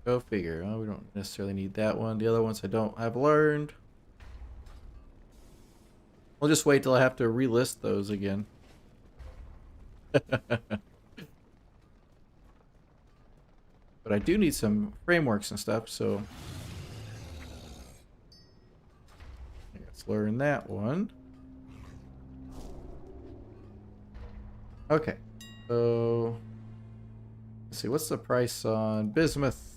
Go figure. Oh, we don't necessarily need that one. The other ones I don't have learned. I'll just wait till I have to relist those again. But I do need some frameworks and stuff, so let's learn that one. Okay, so let's see, what's the price on bismuth?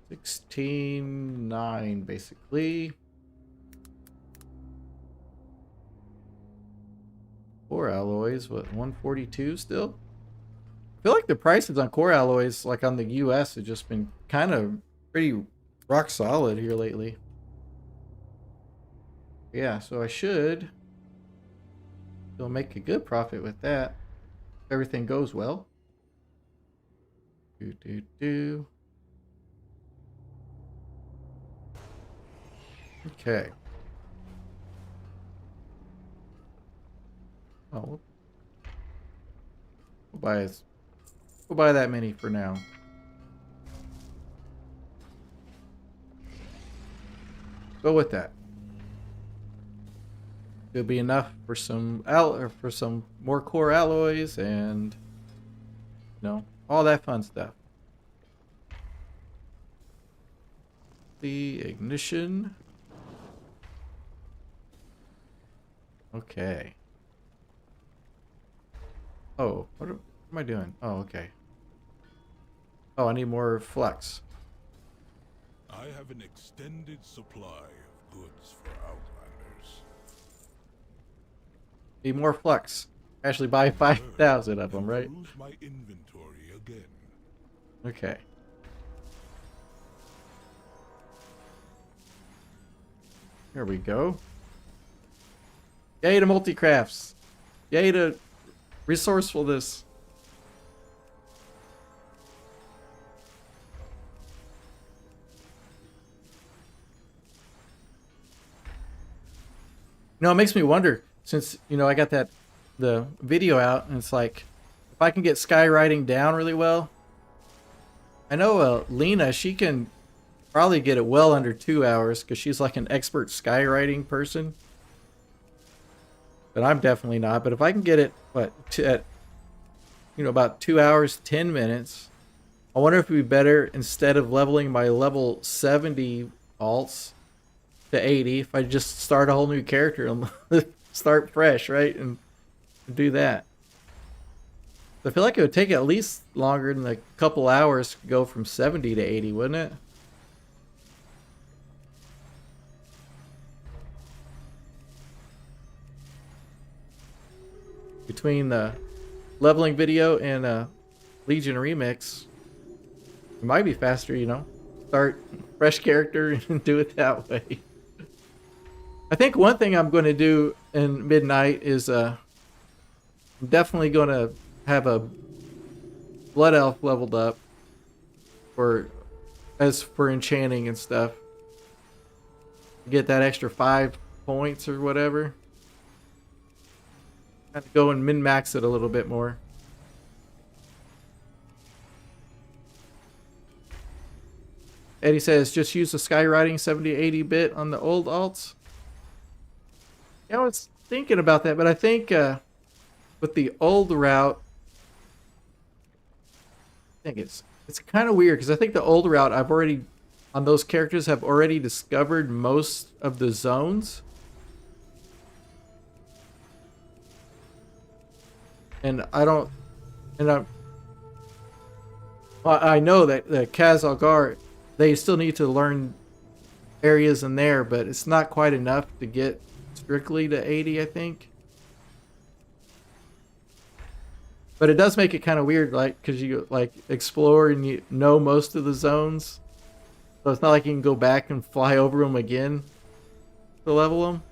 16.9 basically. Core alloys, what, 142 still? I feel like the prices on core alloys, like on the US, have just been kind of pretty rock solid here lately. Yeah, so I should still make a good profit with that. If everything goes well. Okay. Oh, we'll buy that many for now. Go with that. It'll be enough for some more core alloys and all that fun stuff. The ignition. Okay. Oh, what am I doing? Oh, okay. Oh, I need more flux. I have an extended supply of goods for Outlanders. Need more flux. Actually buy 5,000 of them, right? Use my inventory again. Okay. Here we go. Yay to multi-crafts. Yay to resourcefulness. It makes me wonder, since, I got the video out, and it's like, if I can get skywriting down really well. I know Lena, she can probably get it well under 2 hours, because she's like an expert skywriting person. But I'm definitely not. But if I can get it, at about 2 hours, 10 minutes, I wonder if it would be better, instead of leveling my level 70 alts to 80, if I just start a whole new character and start fresh, right? And do that. I feel like it would take at least longer than a couple hours to go from 70 to 80, wouldn't it? Between the leveling video and Legion Remix, it might be faster, Start fresh character and do it that way. I think one thing I'm going to do in Midnight is I'm definitely going to have a Blood Elf leveled up for enchanting and stuff. Get that extra 5 points or whatever. Have to go and min-max it a little bit more. Eddie says, just use the skywriting 70-80 bit on the old alts. Yeah, I was thinking about that, but I think with the old route, I think it's kind of weird, because I think the old route on those characters have already discovered most of the zones. And I know that the Kaz-Algar, they still need to learn areas in there, but it's not quite enough to get strictly to 80, I think. But it does make it kind of weird, because you explore and you know most of the zones, so it's not like you can go back and fly over them again to level them.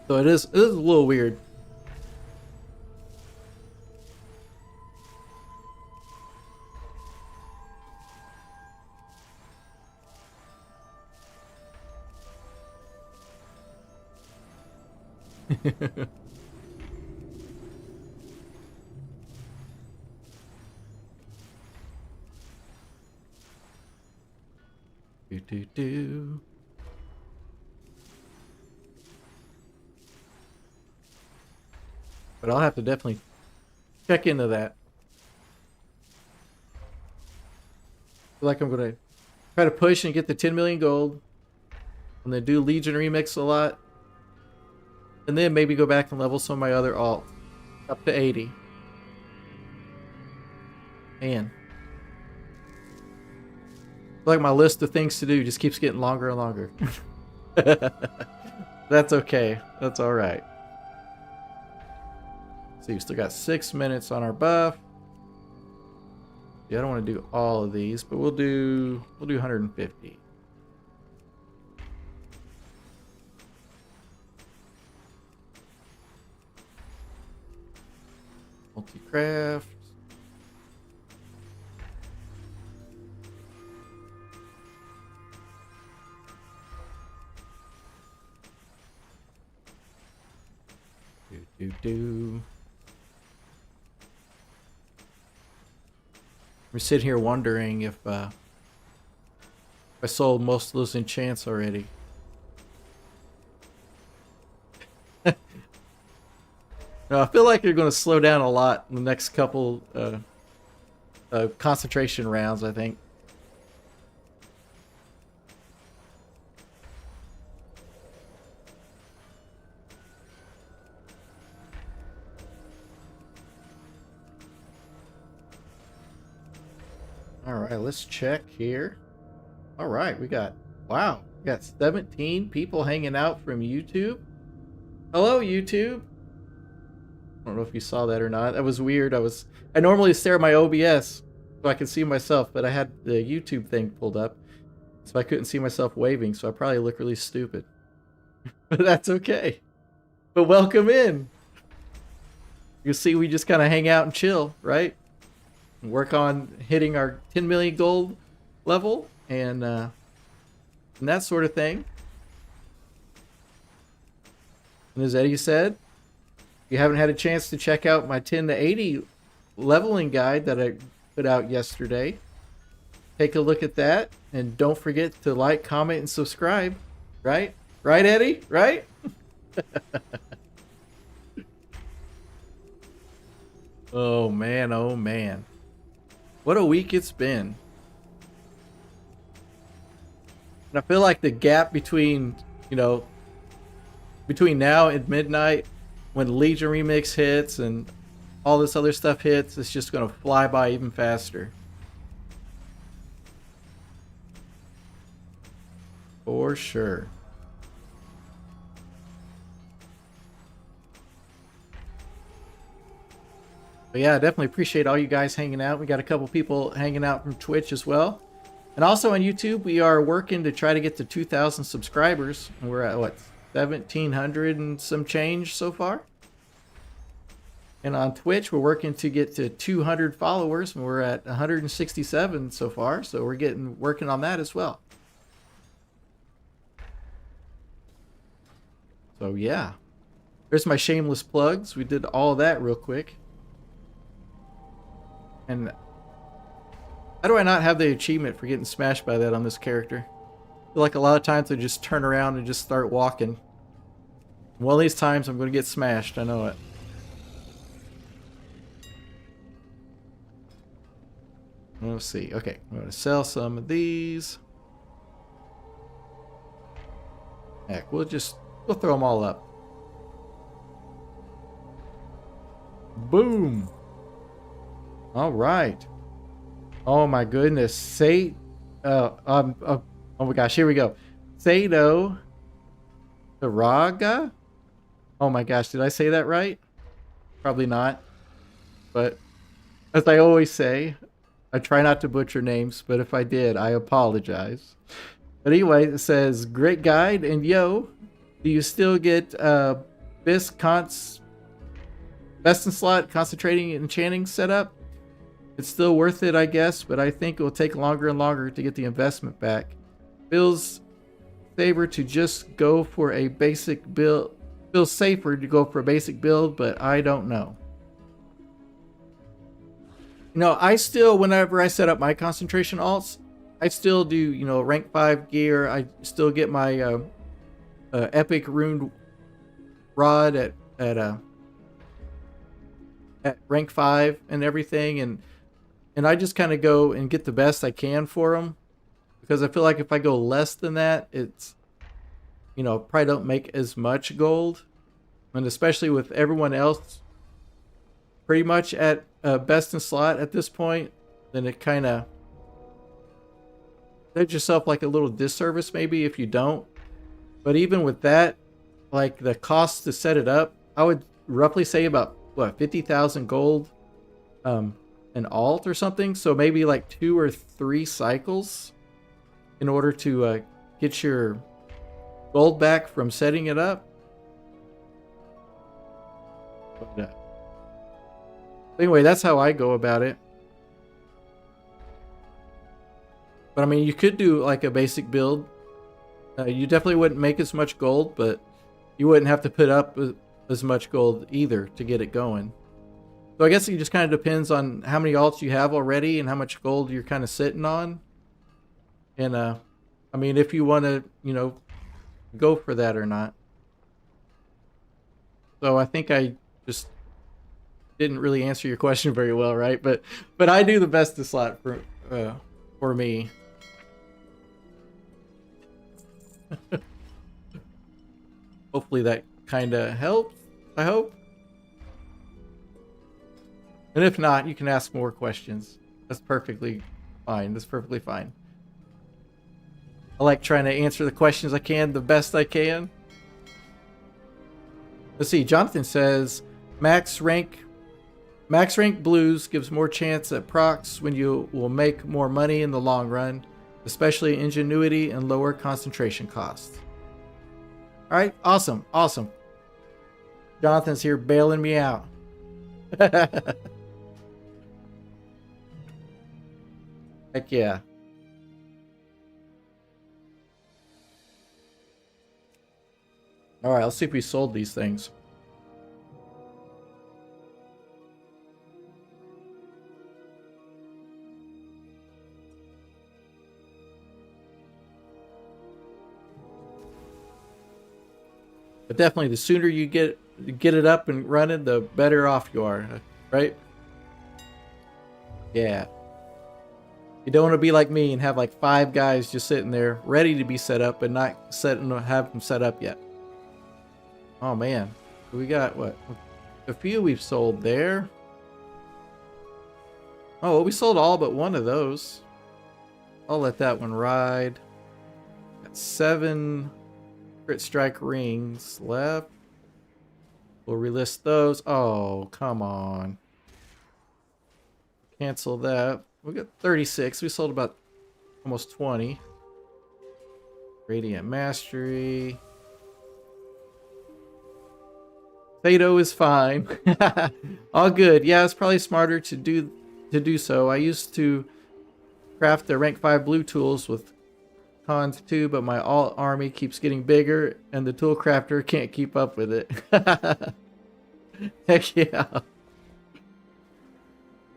So it is a little weird. do. But I'll have to definitely check into that. I feel like I'm gonna try to push and get the 10 million gold, and then do Legion Remix a lot, and then maybe go back and level some of my other alt up to 80. Man, I feel like my list of things to do just keeps getting longer and longer. That's okay. That's all right. see, we still got 6 minutes on our buff. Yeah, I don't want to do all of these, but we'll do 150. Multi-craft. Do. We're sitting here wondering if I sold most of those enchants already. No, I feel like you're going to slow down a lot in the next couple concentration rounds, I think. All right, let's check here. All right, we got 17 people hanging out from YouTube. Hello, YouTube. I don't know if you saw that or not. That was weird. I normally stare at my OBS so I can see myself, but I had the YouTube thing pulled up, so I couldn't see myself waving, so I probably look really stupid. But that's okay. But welcome in. You see, we just kind of hang out and chill, right? Work on hitting our 10 million gold level and that sort of thing. And as Eddie said, if you haven't had a chance to check out my 10 to 80 leveling guide that I put out yesterday, take a look at that. And don't forget to like, comment, and subscribe. Right? Right, Eddie? Right? Oh, man. Oh, man. What a week it's been. And I feel like the gap between now and midnight, when Legion Remix hits and all this other stuff hits, it's just going to fly by even faster. For sure. But yeah, I definitely appreciate all you guys hanging out. We got a couple people hanging out from Twitch as well. And also on YouTube, we are working to try to get to 2,000 subscribers. And we're at, what, 1,700 and some change so far? And on Twitch, we're working to get to 200 followers. And we're at 167 so far. So we're working on that as well. So yeah. There's my shameless plugs. We did all of that real quick. And how do I not have the achievement for getting smashed by that on this character? I feel like a lot of times I just turn around and just start walking. One of these times I'm going to get smashed. I know it. Let's see. Okay, I'm going to sell some of these. Heck, we'll throw them all up. Boom. All right. Oh my goodness. Oh my gosh, here we go. Sato Taraga? Oh my gosh, did I say that right? Probably not. But as I always say, I try not to butcher names, but if I did, I apologize. But anyway, it says, great guide, and yo, do you still get best in slot concentrating and enchanting set up? It's still worth it, I guess, but I think it will take longer and longer to get the investment back. Feels safer to just go for a basic build. Feels safer to go for a basic build, but I don't know. I still, whenever I set up my concentration alts, I still do, rank 5 gear. I still get my epic runed rod at rank 5 and everything, and I just kind of go and get the best I can for them, because I feel like if I go less than that, it's probably don't make as much gold, and especially with everyone else pretty much at best in slot at this point, then it kind of does yourself like a little disservice maybe if you don't. But even with that, like the cost to set it up, I would roughly say about what, 50,000 gold an alt or something. So maybe like 2 or 3 cycles in order to get your gold back from setting it up. But, anyway, that's how I go about it. But I mean, you could do like a basic build. You definitely wouldn't make as much gold, but you wouldn't have to put up as much gold either to get it going. So I guess it just kind of depends on how many alts you have already and how much gold you're kind of sitting on. And I mean, if you want to, you know, go for that or not. So I think I just didn't really answer your question very well, right? But I do the best to slot for me. Hopefully that kind of helps, I hope. And if not, you can ask more questions. That's perfectly fine. That's perfectly fine. I like trying to answer the questions I can the best I can. Let's see. Jonathan says max rank blues gives more chance at procs when you will make more money in the long run, especially ingenuity and lower concentration costs. All right, awesome. Jonathan's here bailing me out. Heck yeah. All right, let's see if we sold these things. But definitely, the sooner you get it up and running, the better off you are, right? Yeah. You don't want to be like me and have like 5 guys just sitting there ready to be set up, but not have them set up yet. Oh man, we got what? A few we've sold there. Oh, well, we sold all but one of those. I'll let that one ride. Got 7 crit strike rings left. We'll relist those. Oh, come on. Cancel that. We got 36. We sold about almost 20. Radiant Mastery. Fado is fine. All good. Yeah, it's probably smarter to do so. I used to craft the rank 5 blue tools with cons too, but my alt army keeps getting bigger and the tool crafter can't keep up with it. Heck yeah.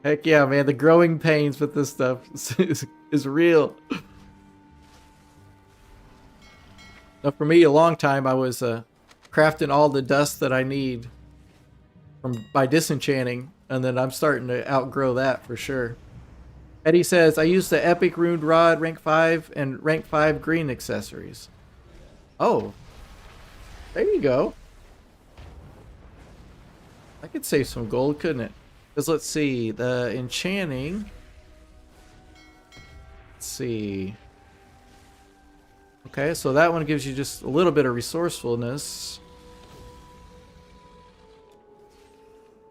Heck yeah, man. The growing pains with this stuff is real. Now, for me, a long time, I was crafting all the dust that I need by disenchanting, and then I'm starting to outgrow that for sure. Eddie says, I use the Epic Runed Rod, rank 5, and rank 5 green accessories. Oh. There you go. I could save some gold, couldn't it? Because let's see, the enchanting. Let's see. Okay, so that one gives you just a little bit of resourcefulness.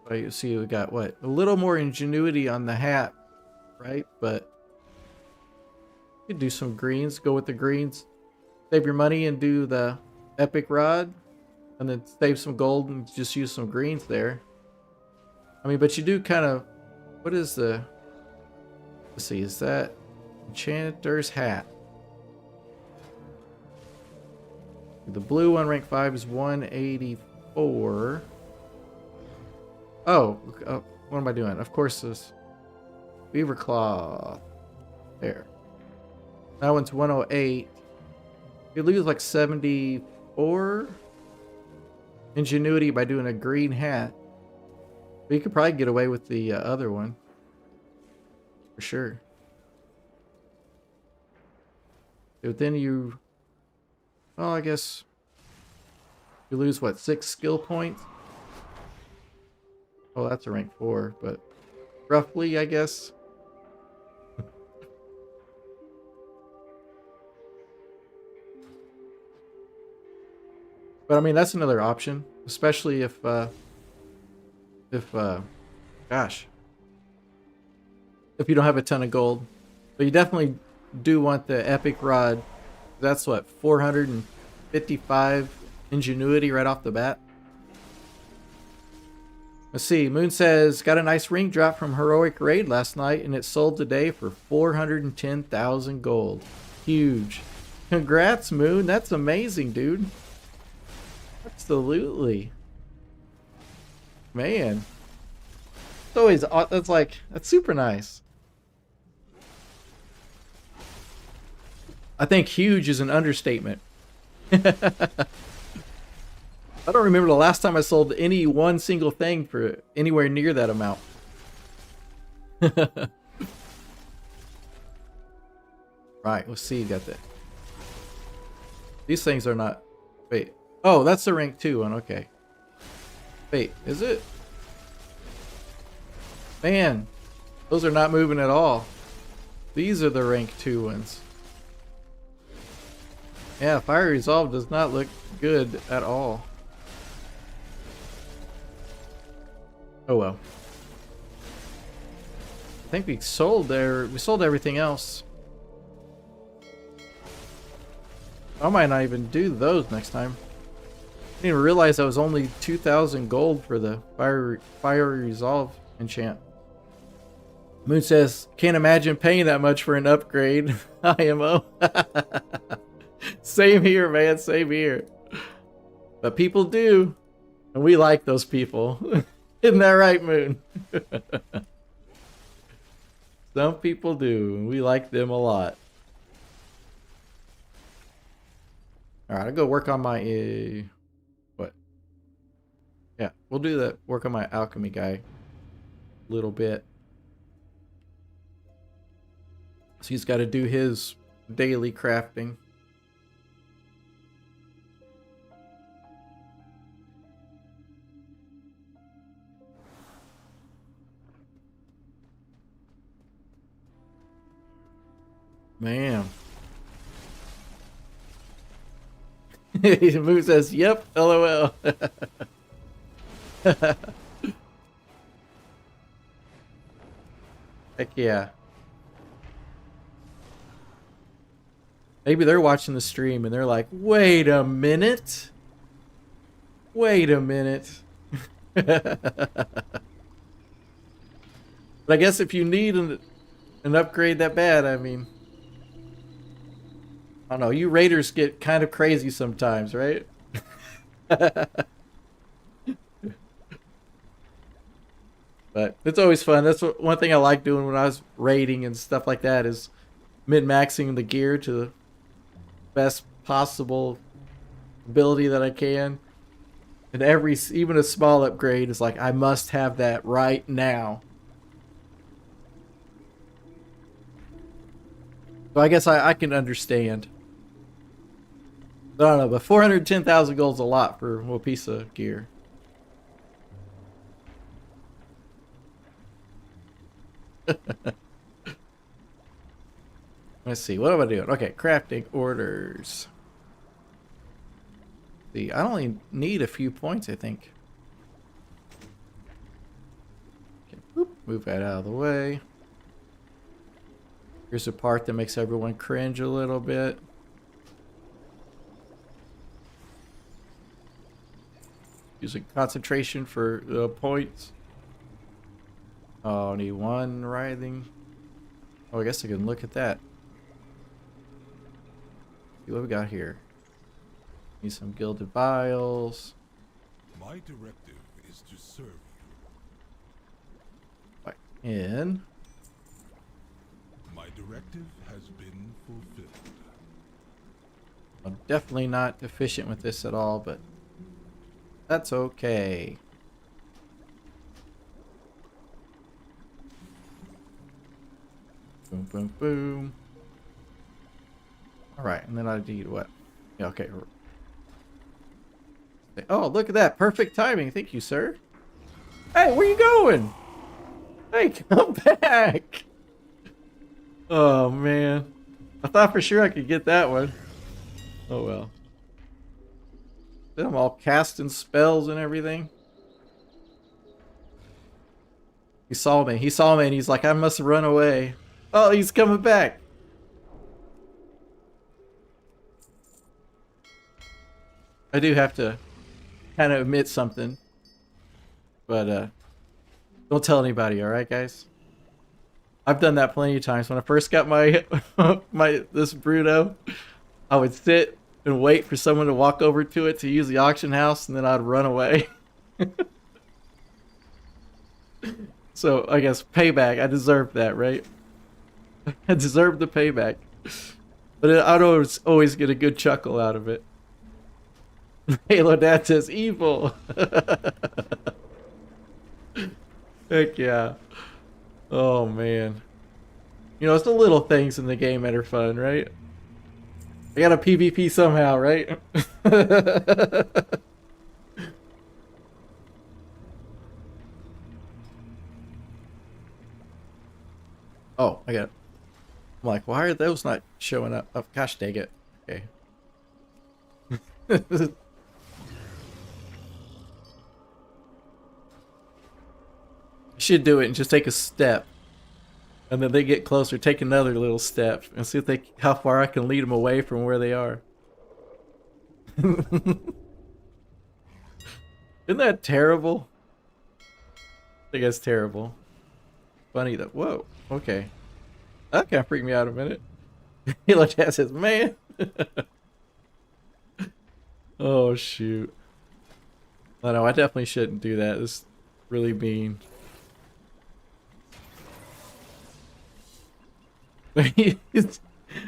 Oh, you see, we got what? A little more ingenuity on the hat, right? But you could do some greens, go with the greens. Save your money and do the epic rod. And then save some gold and just use some greens there. I mean, but you do kind of... What is the... Let's see, is that... Enchanter's Hat. The blue one, rank 5, is 184. Oh, what am I doing? Of course, this... Beaver Claw. There. That one's 108. You lose like 74 ingenuity by doing a green hat. But you could probably get away with the other one. For sure. But then you... Well, I guess... You lose, what, 6 skill points? Oh, that's a rank 4, but... Roughly, I guess. But I mean, that's another option. Especially if... if gosh, if you don't have a ton of gold. But you definitely do want the epic rod. That's what, 455 ingenuity right off the bat. Let's see. Moon says, got a nice ring drop from Heroic Raid last night, and it sold today for 410,000 gold. Huge. Congrats, Moon. That's amazing, dude. Absolutely. Man. It's always, that's super nice. I think huge is an understatement. I don't remember the last time I sold any one single thing for anywhere near that amount. Right, let's see. You got that. These things are not. Wait. Oh, that's the rank 2 one. Okay. Wait, is it? Man, those are not moving at all. These are the rank 2 ones. Yeah, Fire Resolve does not look good at all. Oh well. I think we sold everything else. I might not even do those next time. I didn't even realize that was only 2,000 gold for the Fire Resolve enchant. Moon says, can't imagine paying that much for an upgrade. IMO. Same here, man. Same here. But people do. And we like those people. Isn't that right, Moon? Some people do. And we like them a lot. Alright, I'll go work on my... what? Yeah, we'll do that. Work on my alchemy guy. A little bit. So he's got to do his daily crafting. Man. Moo says, yep, LOL. Heck yeah. Maybe they're watching the stream and they're like, wait a minute. Wait a minute. But I guess if you need an upgrade that bad, I mean... I don't know, you raiders get kind of crazy sometimes, right? But it's always fun. That's one thing I like doing when I was raiding and stuff like that is min-maxing the gear to the best possible ability that I can. And even a small upgrade is like, I must have that right now. So I guess I can understand. I don't know, but 410,000 gold is a lot for a piece of gear. Let's see, what am I doing? Okay, crafting orders. See, I only need a few points, I think. Okay, whoop, move that out of the way. Here's a part that makes everyone cringe a little bit. Using concentration for points. Oh, I need one writhing. Oh, I guess I can look at that. See what we got here. Need some gilded vials. My directive is to serve you. Right in. My directive has been fulfilled. I'm definitely not efficient with this at all, but that's okay. Boom, boom, boom. Alright, and then I need what? Yeah, okay. Oh, look at that. Perfect timing. Thank you, sir. Hey, where you going? Hey, come back. Oh, man. I thought for sure I could get that one. Oh, well. I'm all casting spells and everything. He saw me. He saw me and he's like, I must run away. Oh, he's coming back. I do have to kind of admit something. But, don't tell anybody, alright, guys? I've done that plenty of times. When I first got my, this Bruno, I would sit and wait for someone to walk over to it to use the auction house, and then I'd run away. So, I guess payback. I deserved that, right? I deserved the payback. But I'd always get a good chuckle out of it. Halo Dad says evil. Heck yeah. Oh man. You know, it's the little things in the game that are fun, right? I got a PvP somehow, right? Oh, I got it. I'm like, why are those not showing up? Oh, gosh dang it. Okay. Should do it and just take a step. And then they get closer, take another little step and see if how far I can lead them away from where they are. Isn't that terrible? I think that's terrible. Funny that, whoa, okay. That kind of freaked me out a minute. He looked at says, man. Oh, shoot. I know, I definitely shouldn't do that. It's really mean.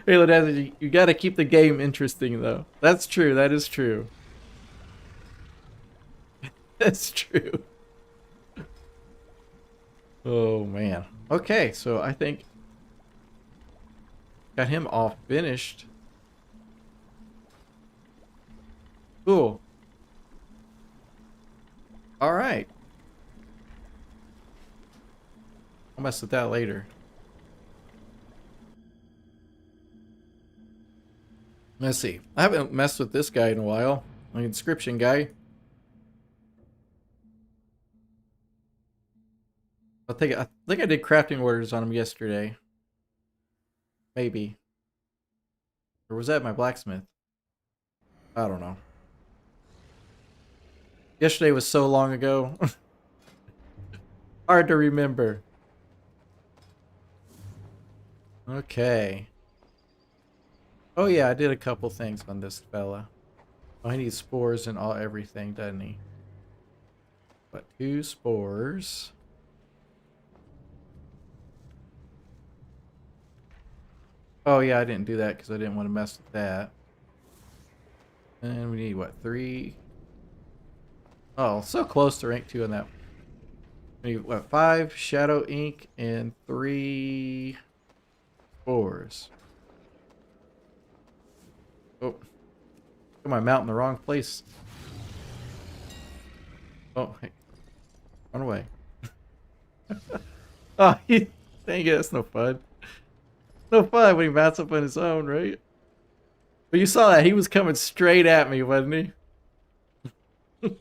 Halo Dazzle, you gotta keep the game interesting, though. That's true, that is true. That's true. Oh, man. Okay, so I think got him all finished. Cool. Alright. I'll mess with that later. Let's see. I haven't messed with this guy in a while. The inscription guy. I think I did crafting orders on him yesterday. Maybe. Or was that my blacksmith? I don't know. Yesterday was so long ago. Hard to remember. Okay. Oh yeah, I did a couple things on this fella. Oh, he needs spores and everything, doesn't he? But 2 spores. Oh yeah, I didn't do that because I didn't want to mess with that. And we need what, 3? Oh, so close to rank 2 on that. We need what, 5 shadow ink and 3 spores. Oh, got my mount in the wrong place. Oh, hey, run away. Oh, dang it, that's no fun. No fun when he mounts up on his own, right? But you saw that he was coming straight at me, wasn't he?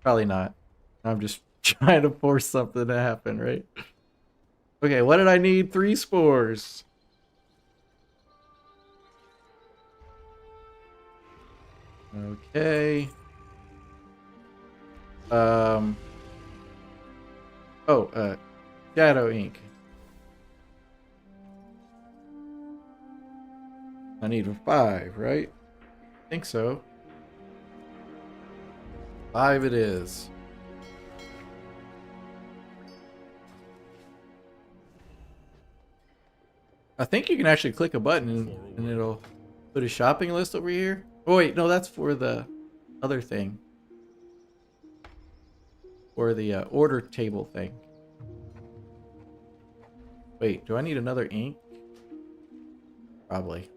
Probably not. I'm just trying to force something to happen, right? Okay, what did I need? 3 spores. Okay. Shadow ink. I need 5, right? I think so. 5 it is. I think you can actually click a button and it'll put a shopping list over here. Oh wait, no, that's for the other thing. For the order table thing. Wait, do I need another ink? Probably.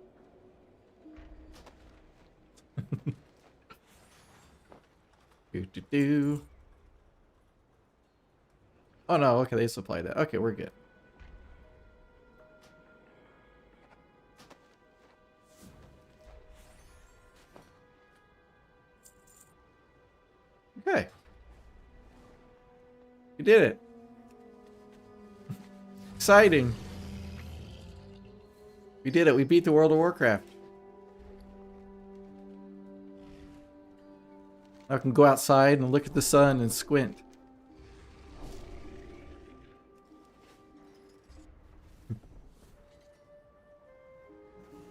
Do. Oh no, okay, they supply that. Okay, we're good. Okay. We did it. Exciting. We did it. We beat the World of Warcraft. I can go outside and look at the sun and squint.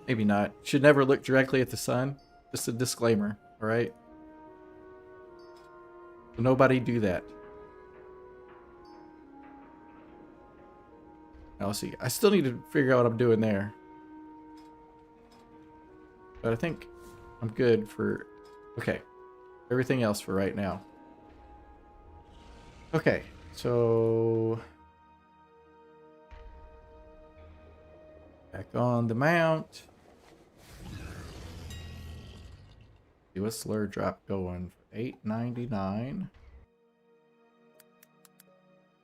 Maybe not. Should never look directly at the sun. Just a disclaimer, alright? So nobody do that. Now let's see. I still need to figure out what I'm doing there. But I think I'm good for... Okay. Everything else for right now. Okay. So... Back on the mount. See what's slur drop going for $8.99.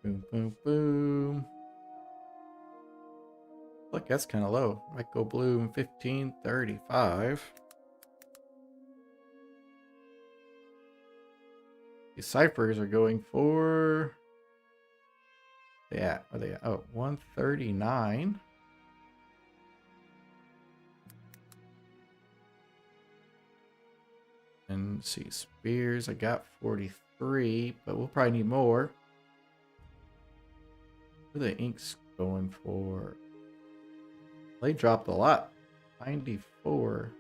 Boom, boom, boom. Look, that's kind of low. Might go bloom 15.35. These ciphers are going for... Yeah, are they? Oh, 139. And let's see, spears, I got 43, but we'll probably need more. What are the inks going for? They dropped a lot. 94.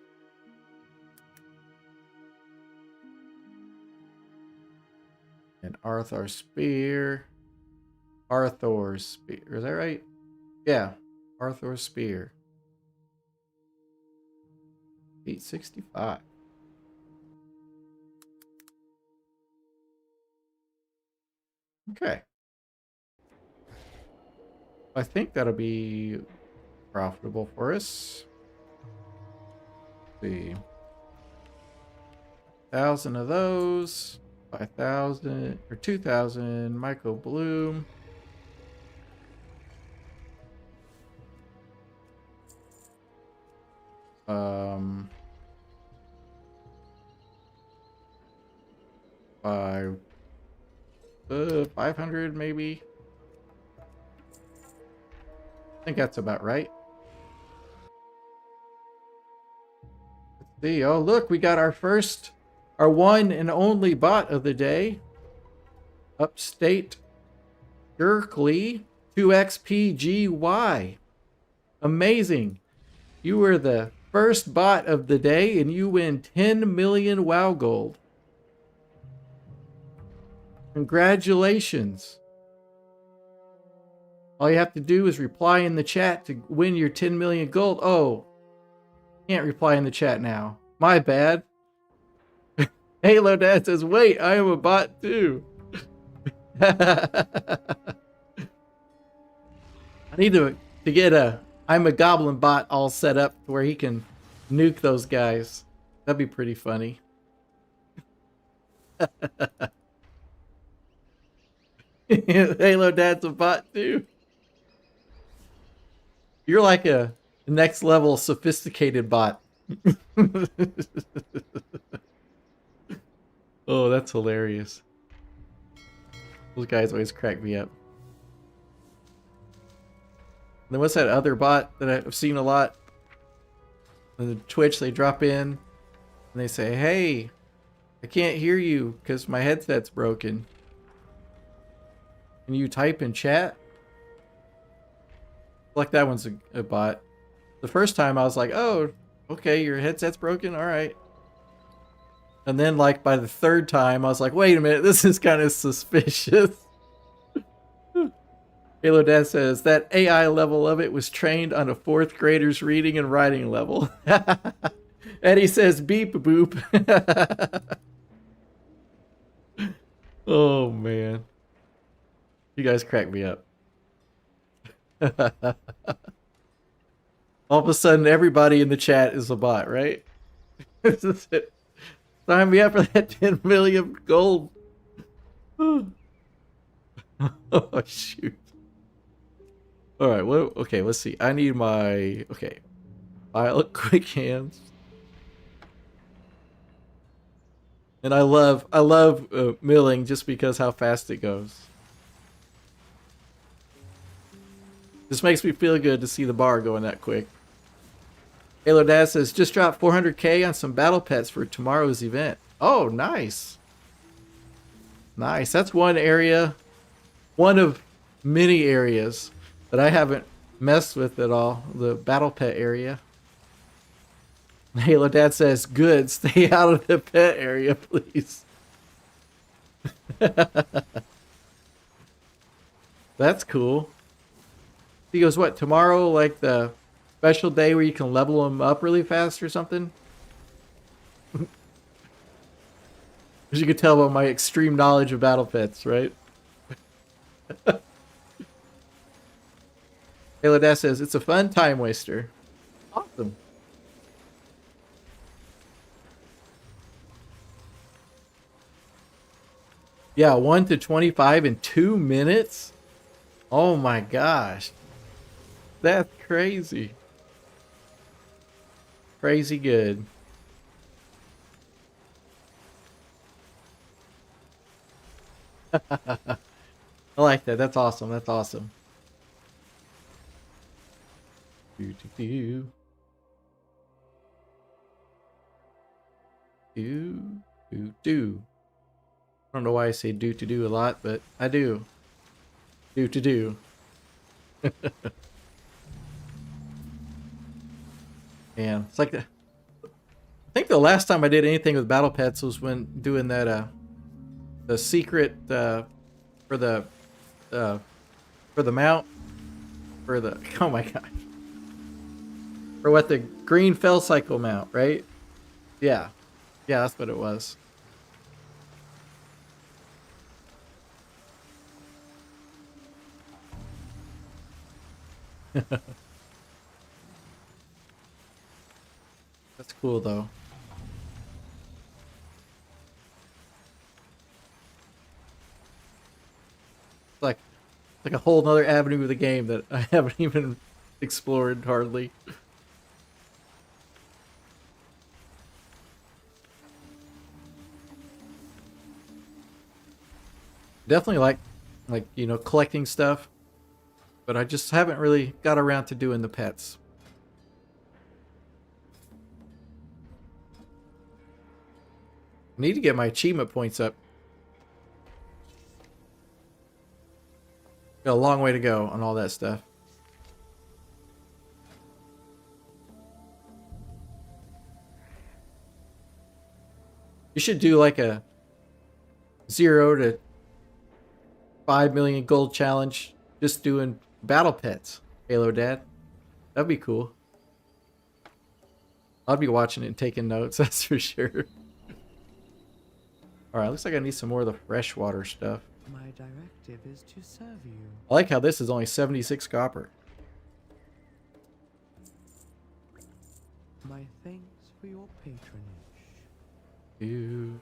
And Arthur's spear. Arthur's spear. Is that right? Yeah. Arthur's spear. 865. Okay. I think that'll be profitable for us. Let's see. 1,000 of those. 5,000 or 2,000 Michael Bloom. Five 500 maybe. I think that's about right. Let's see. Oh, look, we got our one and only bot of the day. Upstate Berkeley 2XPGY. Amazing. You were the first bot of the day and you win 10 million WoW gold. Congratulations. All you have to do is reply in the chat to win your 10 million gold. Oh, can't reply in the chat now. My bad. Halo Dad says, wait, I am a bot too. I need to get I'm a goblin bot all set up where he can nuke those guys. That'd be pretty funny. Halo Dad's a bot too. You're like a next level sophisticated bot. Oh, that's hilarious. Those guys always crack me up. And then what's that other bot that I've seen a lot? On the Twitch, they drop in and they say, hey, I can't hear you because my headset's broken. Can you type in chat? Like that one's a bot. The first time I was like, oh, okay, your headset's broken? All right. And then like by the third time I was like, wait a minute, this is kind of suspicious. Halo Dad says that AI level of it was trained on a 4th grader's reading and writing level. Eddie says beep boop. Oh man. You guys crack me up. All of a sudden, everybody in the chat is a bot, right? This is it. Sign me up for that 10 million gold. Oh, shoot. All right. Well, okay. Let's see. I need my I look quick hands. And I love milling just because how fast it goes. This makes me feel good to see the bar going that quick. Halo Dad says, just dropped 400k on some battle pets for tomorrow's event. Oh, nice. Nice. That's one area, one of many areas that I haven't messed with at all. The battle pet area. Halo Dad says, good, stay out of the pet area, please. That's cool. He goes, what, tomorrow, like the special day where you can level them up really fast or something? As you can tell by my extreme knowledge of battle pets, right? Halo Dad says, it's a fun time waster. Awesome. Yeah, 1 to 25 in 2 minutes? Oh my gosh. That's crazy. Crazy good. I like that. That's awesome. That's awesome. Do do do do do. I don't know why I say do to do a lot, but I do. Do to do. Man, it's like I think the last time I did anything with battle pets was when doing that the secret for the mount for the oh my gosh. For what, the green fell cycle mount, right? Yeah. Yeah, that's what it was. That's cool though. Like a whole nother avenue of the game that I haven't even explored hardly. Definitely like you know, collecting stuff, but I just haven't really got around to doing the pets. I need to get my achievement points up. Got a long way to go on all that stuff. You should do like a 0 to 5 million gold challenge just doing battle pets. Halo Dad. That'd be cool. I'd be watching it and taking notes, that's for sure. Alright, looks like I need some more of the freshwater stuff. My directive is to serve you. I like how this is only 76 copper. My thanks for your patronage. Ew.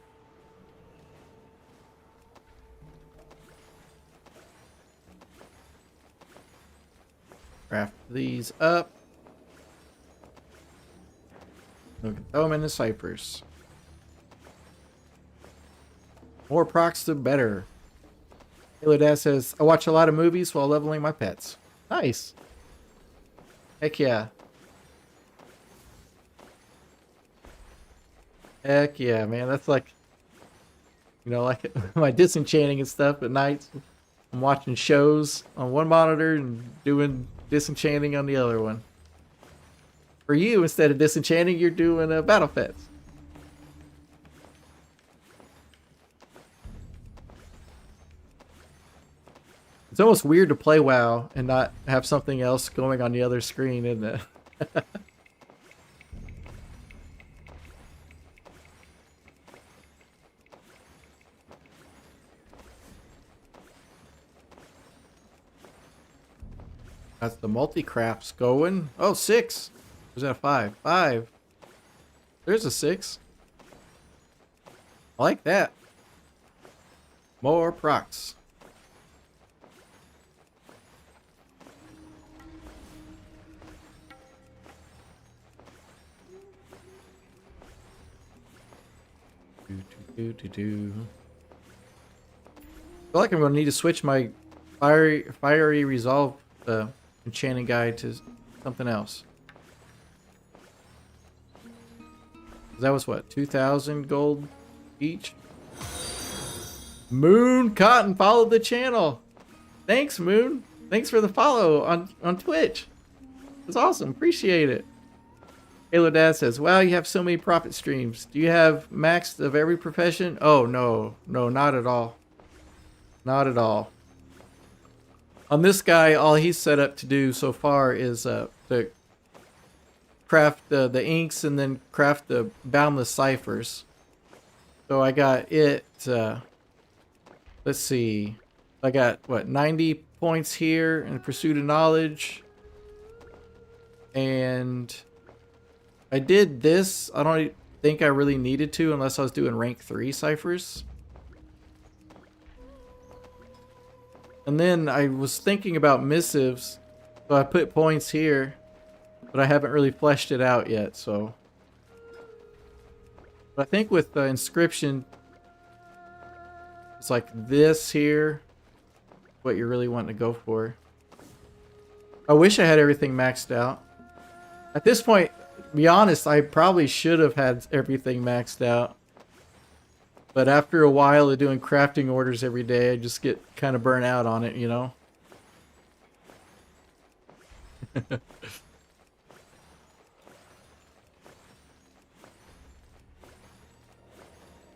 Craft these up. Look at them in the ciphers. More procs the better. Halo Dad says, I watch a lot of movies while leveling my pets. Nice. Heck yeah. Heck yeah, man. That's like, you know, like my disenchanting and stuff at night. I'm watching shows on one monitor and doing disenchanting on the other one. For you, instead of disenchanting, you're doing battle pets. It's almost weird to play WoW and not have something else going on the other screen, isn't it? That's the multi-crafts going. Oh, 6. Where's that 5? 5. There's a 6. I like that. More procs. I feel like I'm gonna need to switch my fiery resolve enchanting guide to something else. That was what, 2,000 gold each? Moon Cotton followed the channel. Thanks, Moon. Thanks for the follow on Twitch. It's awesome. Appreciate it. Halo Dad says, wow, you have so many profit streams. Do you have maxed of every profession? Oh, no. No, not at all. Not at all. On this guy, all he's set up to do so far is to craft the inks and then craft the boundless ciphers. So I got it, let's see. I got, what, 90 points here in Pursuit of Knowledge. And I did this. I don't think I really needed to unless I was doing rank 3 ciphers. And then I was thinking about missives, so I put points here, but I haven't really fleshed it out yet, so. But I think with the inscription, it's like this here, what you're really wanting to go for. I wish I had everything maxed out. At this point, to be honest, I probably should have had everything maxed out. But after a while of doing crafting orders every day, I just get kind of burnt out on it, you know?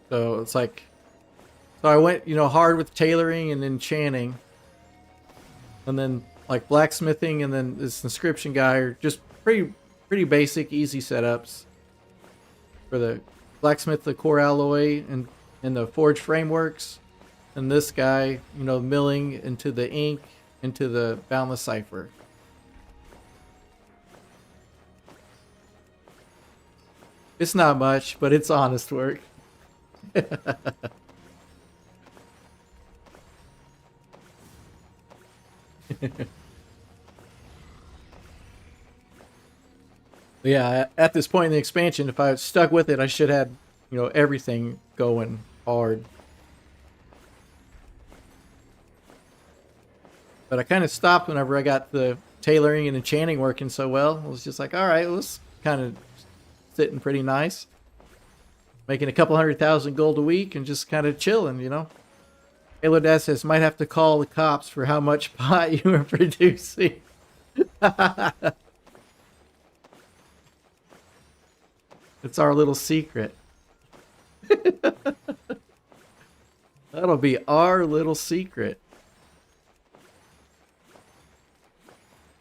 So it's like, so I went, you know, hard with tailoring and enchanting. And then like blacksmithing and then this inscription guy are just pretty basic, easy setups. For the blacksmith, the core alloy and the forge frameworks. And this guy, you know, milling into the ink, into the boundless cipher. It's not much, but it's honest work. Yeah, at this point in the expansion, if I stuck with it, I should have, you know, everything going hard. But I kind of stopped whenever I got the tailoring and enchanting working so well. I was just like, all right, well, it's kind of sitting pretty nice. Making a couple 100,000 gold a week and just kind of chilling, you know. Halo Dad says, might have to call the cops for how much pot you are producing. It's our little secret. That'll be our little secret.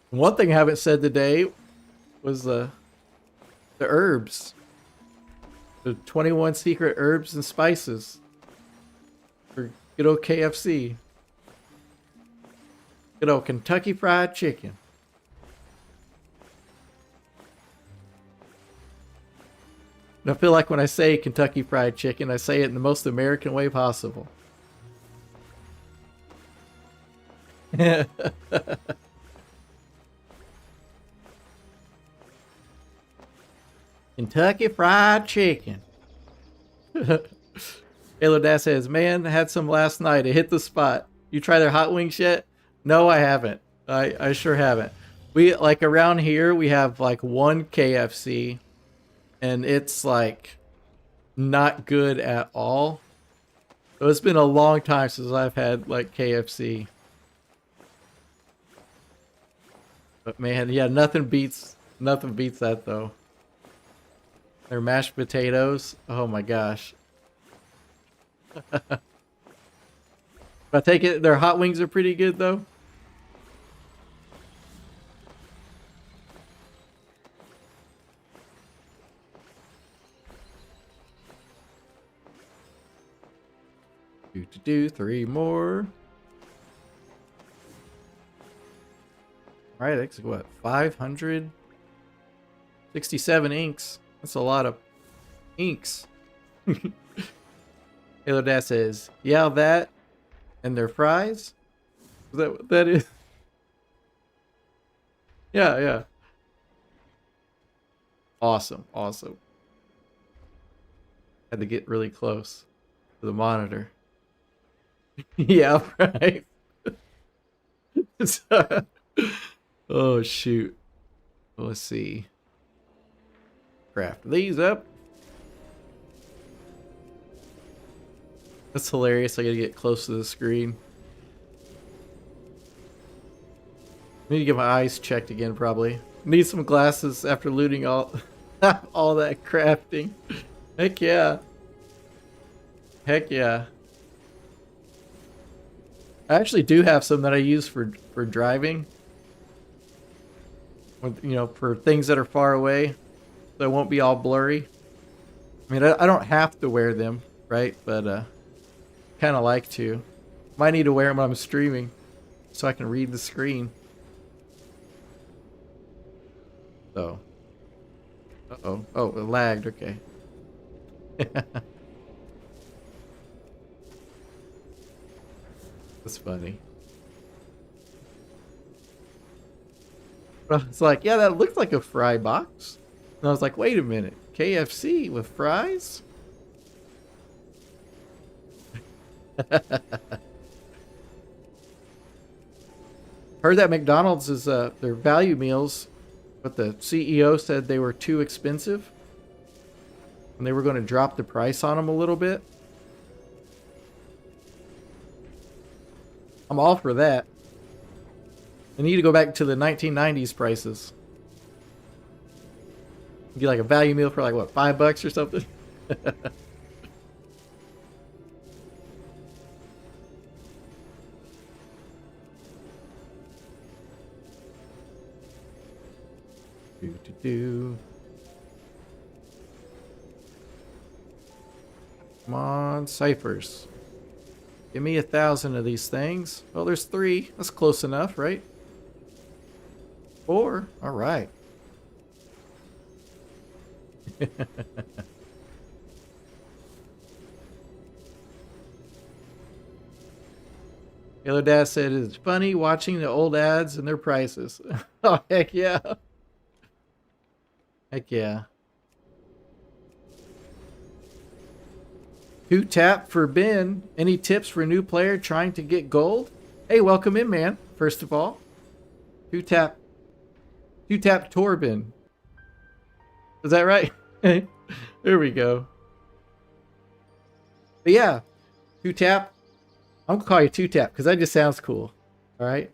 One thing I haven't said today was the herbs. The 21 secret herbs and spices for good old KFC. Good old Kentucky Fried Chicken. And I feel like when I say Kentucky Fried Chicken, I say it in the most American way possible. Kentucky Fried Chicken. Halo Dad says, man, I had some last night. It hit the spot. You try their hot wings yet? No, I haven't. I sure haven't. We, like, around here, we have, like, one KFC. And it's, like, not good at all. So it's been a long time since I've had, like, KFC. But, man, yeah, nothing beats that, though. Their mashed potatoes. Oh, my gosh. I take it their hot wings are pretty good, though. Three more. All right, that's what, 567 inks. That's a lot of inks. Halo Dad says, yeah, that and their fries. Is that what that is? Yeah. Awesome. Had to get really close to the monitor. Yeah, right. Oh shoot. Let's see. Craft these up. That's hilarious. I gotta get close to the screen. I need to get my eyes checked again, probably. Need some glasses after looting all all that crafting. Heck yeah. Heck yeah. I actually do have some that I use for driving. With, you know, for things that are far away. So it won't be all blurry. I mean, I don't have to wear them, right? But kind of like to. Might need to wear them when I'm streaming so I can read the screen. So. Uh-oh. Oh, it lagged. Okay. That's funny. It's like, yeah, that looked like a fry box. And I was like, wait a minute. KFC with fries? Heard that McDonald's is their value meals, but the CEO said they were too expensive. And they were going to drop the price on them a little bit. I'm all for that. I need to go back to the 1990s prices. Get like a value meal for like what, $5 or something? Do. Come on, ciphers. Give me 1,000 of these things. Oh, there's 3. That's close enough, right? 4. All right. Yellow Dad said it's funny watching the old ads and their prices. Oh, heck yeah. Heck yeah. 2 tap for Ben. Any tips for a new player trying to get gold? Hey, welcome in, man. First of all. 2 tap Torben. Is that right? There we go. But yeah, 2 tap. I'm gonna call you 2 tap because that just sounds cool. All right.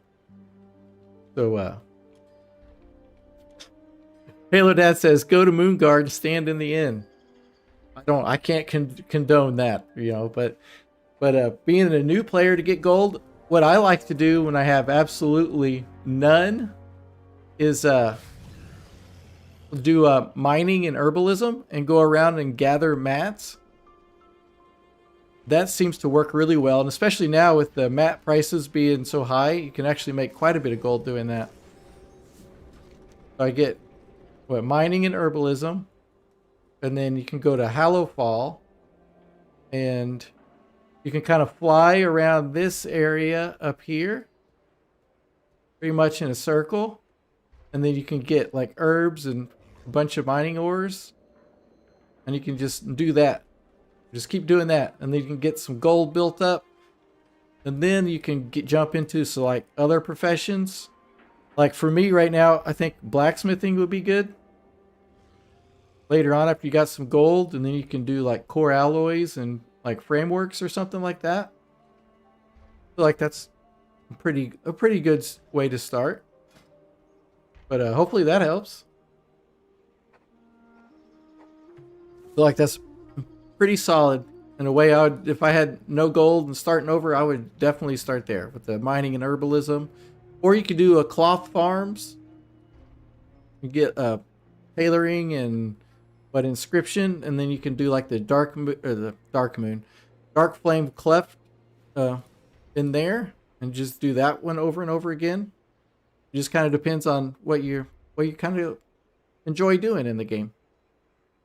So, Halo Dad says, go to Moonguard and stand in the inn. I can't condone that, you know, but being a new player to get gold, what I like to do when I have absolutely none is do mining and herbalism and go around and gather mats. That seems to work really well, and especially now with the mat prices being so high, you can actually make quite a bit of gold doing that. So I get mining and herbalism, and then you can go to Hallowfall, and you can kind of fly around this area up here, pretty much in a circle, and then you can get like herbs and a bunch of mining ores, and you can just do that. Just keep doing that, and then you can get some gold built up, and then you can jump into some like other professions. Like for me right now, I think blacksmithing would be good. Later on, after you got some gold, and then you can do like core alloys and like frameworks or something like that. I feel like that's a pretty good way to start. But hopefully that helps. I feel like that's pretty solid. In a way, I would, if I had no gold and starting over, I would definitely start there with the mining and herbalism. Or you could do a cloth farms. You get tailoring and inscription, and then you can do like the dark flame cleft in there, and just do that one over and over again. It just kind of depends on what you kind of enjoy doing in the game.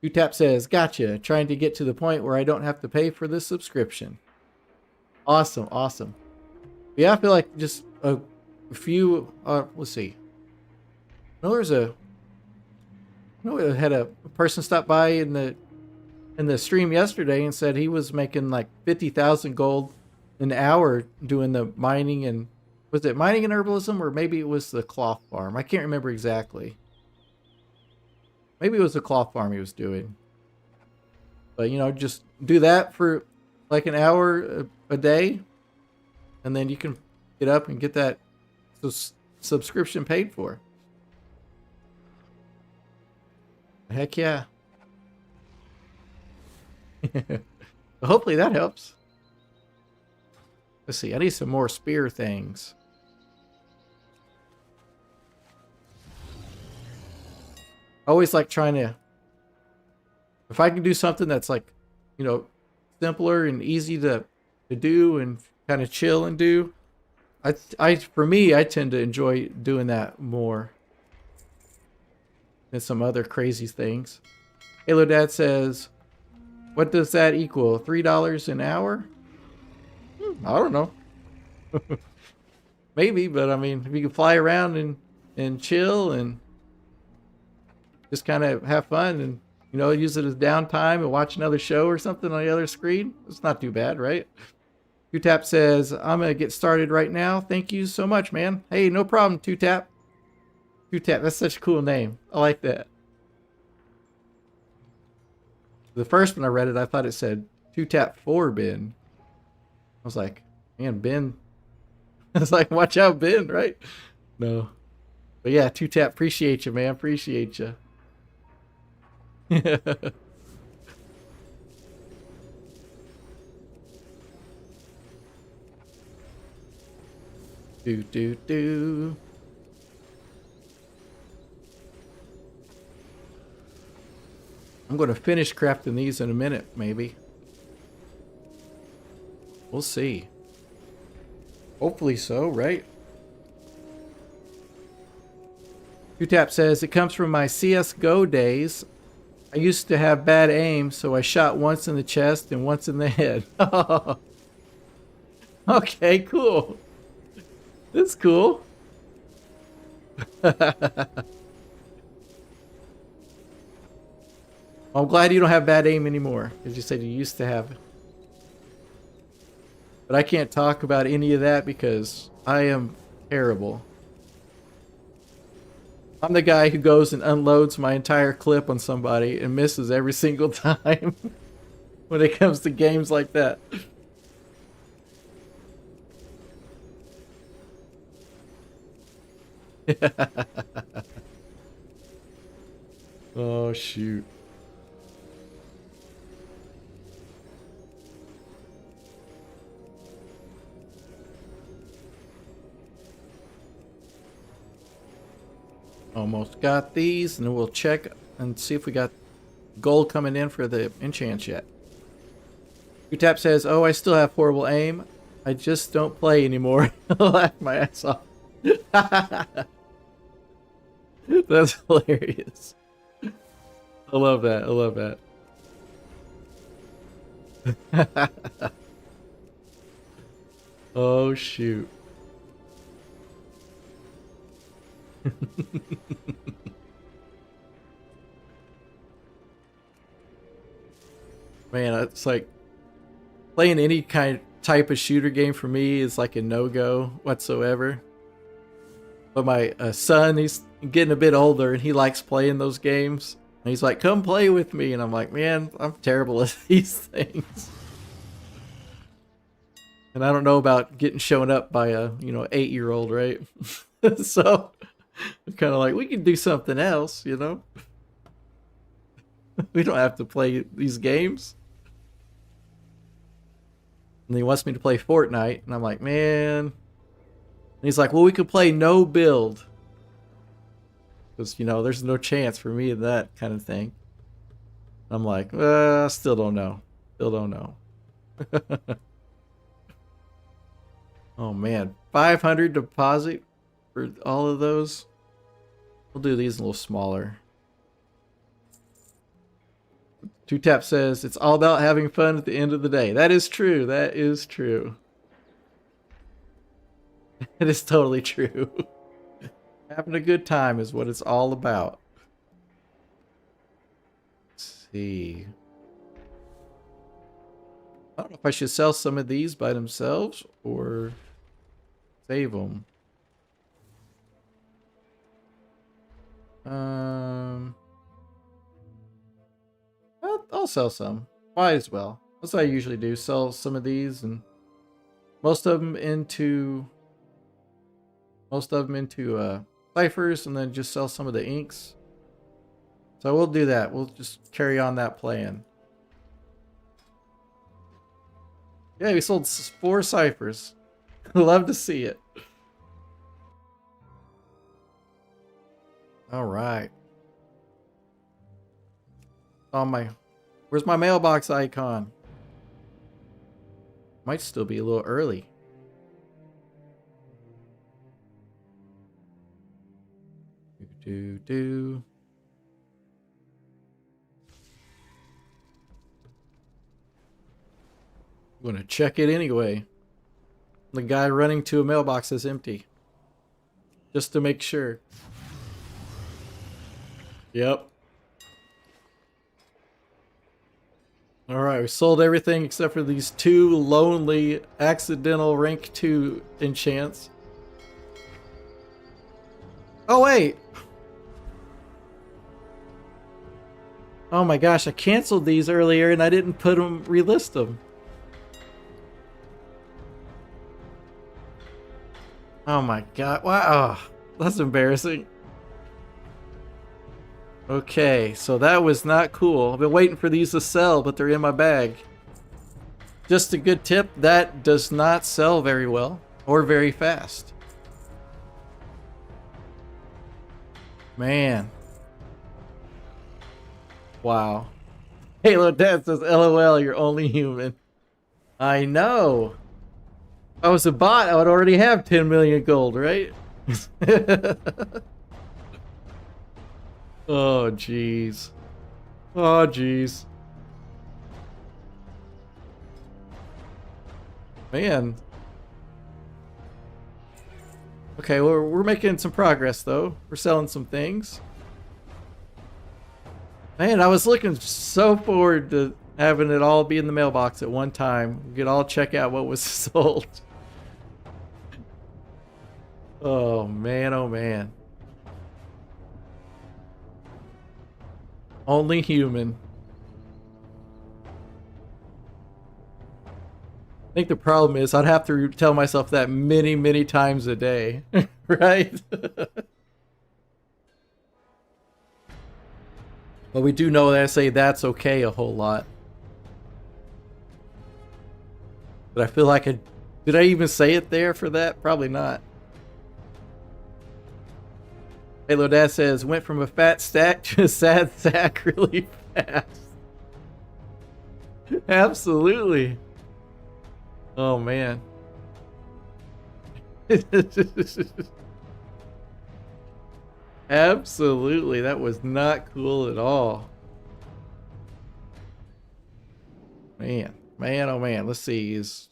UTAP says, gotcha, trying to get to the point where I don't have to pay for this subscription. Awesome, awesome. Yeah, I feel like just a few, let's see. I know I had a person stop by in the stream yesterday and said he was making like 50,000 gold an hour doing the mining and Was it mining and herbalism, or maybe it was the cloth farm? I can't remember exactly. Maybe it was the cloth farm he was doing. But, you know, just do that for like an hour a day, and then you can get up and get that subscription paid for. Heck yeah. Hopefully that helps. Let's see. I need some more spear things. I always like trying to... If I can do something that's like, you know, simpler and easy to do and kind of chill and do, for me, I tend to enjoy doing that more than some other crazy things. Halo Dad says, what does that equal? $3 an hour? I don't know. Maybe, but I mean, if you can fly around and chill and just kind of have fun and, you know, use it as downtime and watch another show or something on the other screen, it's not too bad, right? Two-Tap says, I'm going to get started right now. Thank you so much, man. Hey, no problem, Two-Tap. Two-Tap, that's such a cool name. I like that. The first when I read it, I thought it said Two-Tap for Ben. I was like, man, Ben. I was like, watch out, Ben, right? No. But yeah, Two-Tap, appreciate you, man. Appreciate you. Do. I'm going to finish crafting these in a minute, maybe. We'll see. Hopefully so, right? Two-Tap says, it comes from my CSGO days. I used to have bad aim, so I shot once in the chest and once in the head. Okay, cool. That's cool. I'm glad you don't have bad aim anymore, because you said you used to have. But I can't talk about any of that because I am terrible. I'm the guy who goes and unloads my entire clip on somebody and misses every single time when it comes to games like that. Oh, shoot. Almost got these, and then we'll check and see if we got gold coming in for the enchants yet. Two-Tap says, oh, I still have horrible aim. I just don't play anymore. Laugh my ass off. That's hilarious. I love that. I love that. Oh, shoot. Man, it's like playing any type of shooter game for me is like a no-go whatsoever. But my son, he's getting a bit older and he likes playing those games. And he's like, come play with me. And I'm like, man, I'm terrible at these things. And I don't know about getting shown up by a, 8-year-old, right? So I'm kind of like, we can do something else, We don't have to play these games. And he wants me to play Fortnite. And I'm like, man. And he's like, well, we could play no build. Because, there's no chance for me in that kind of thing. I'm like, still don't know. Still don't know. Oh, man. 500 deposit for all of those. We'll do these a little smaller. Two-Tap says, it's all about having fun at the end of the day. That is true. That is true. It is totally true. Having a good time is what it's all about. Let's see. I don't know if I should sell some of these by themselves or save them. I'll sell some. Might as well. That's what I usually do. Sell some of these and most of them into ciphers, and then just sell some of the inks. So we'll do that. We'll just carry on that plan. Yeah, we sold 4 ciphers. Love to see it. All right. Where's my mailbox icon? Might still be a little early. Do. I'm gonna check it anyway. The guy running to a mailbox is empty. Just to make sure. Yep. Alright, we sold everything except for these 2 lonely accidental rank 2 enchants. Oh wait! Oh my gosh, I canceled these earlier and I didn't relist them. Oh my god, wow, that's embarrassing. Okay, so that was not cool. I've been waiting for these to sell, but they're in my bag. Just a good tip, that does not sell very well or very fast. Man. Wow. Halo Dad says, LOL, you're only human. I know. If I was a bot, I would already have 10 million gold, right? Oh, jeez. Oh, jeez. Man. Okay, well, we're making some progress, though. We're selling some things. Man, I was looking so forward to having it all be in the mailbox at one time. We could all check out what was sold. Oh, man, oh, man. Only human. I think the problem is I'd have to tell myself that many, many times a day. Right? But we do know that I say that's okay a whole lot. But I feel like did I even say it there for that? Probably not. Halo Dad says, went from a fat stack to a sad sack really fast. Absolutely. Oh, man. Absolutely. That was not cool at all. Man. Man, oh, man. Let's see. Is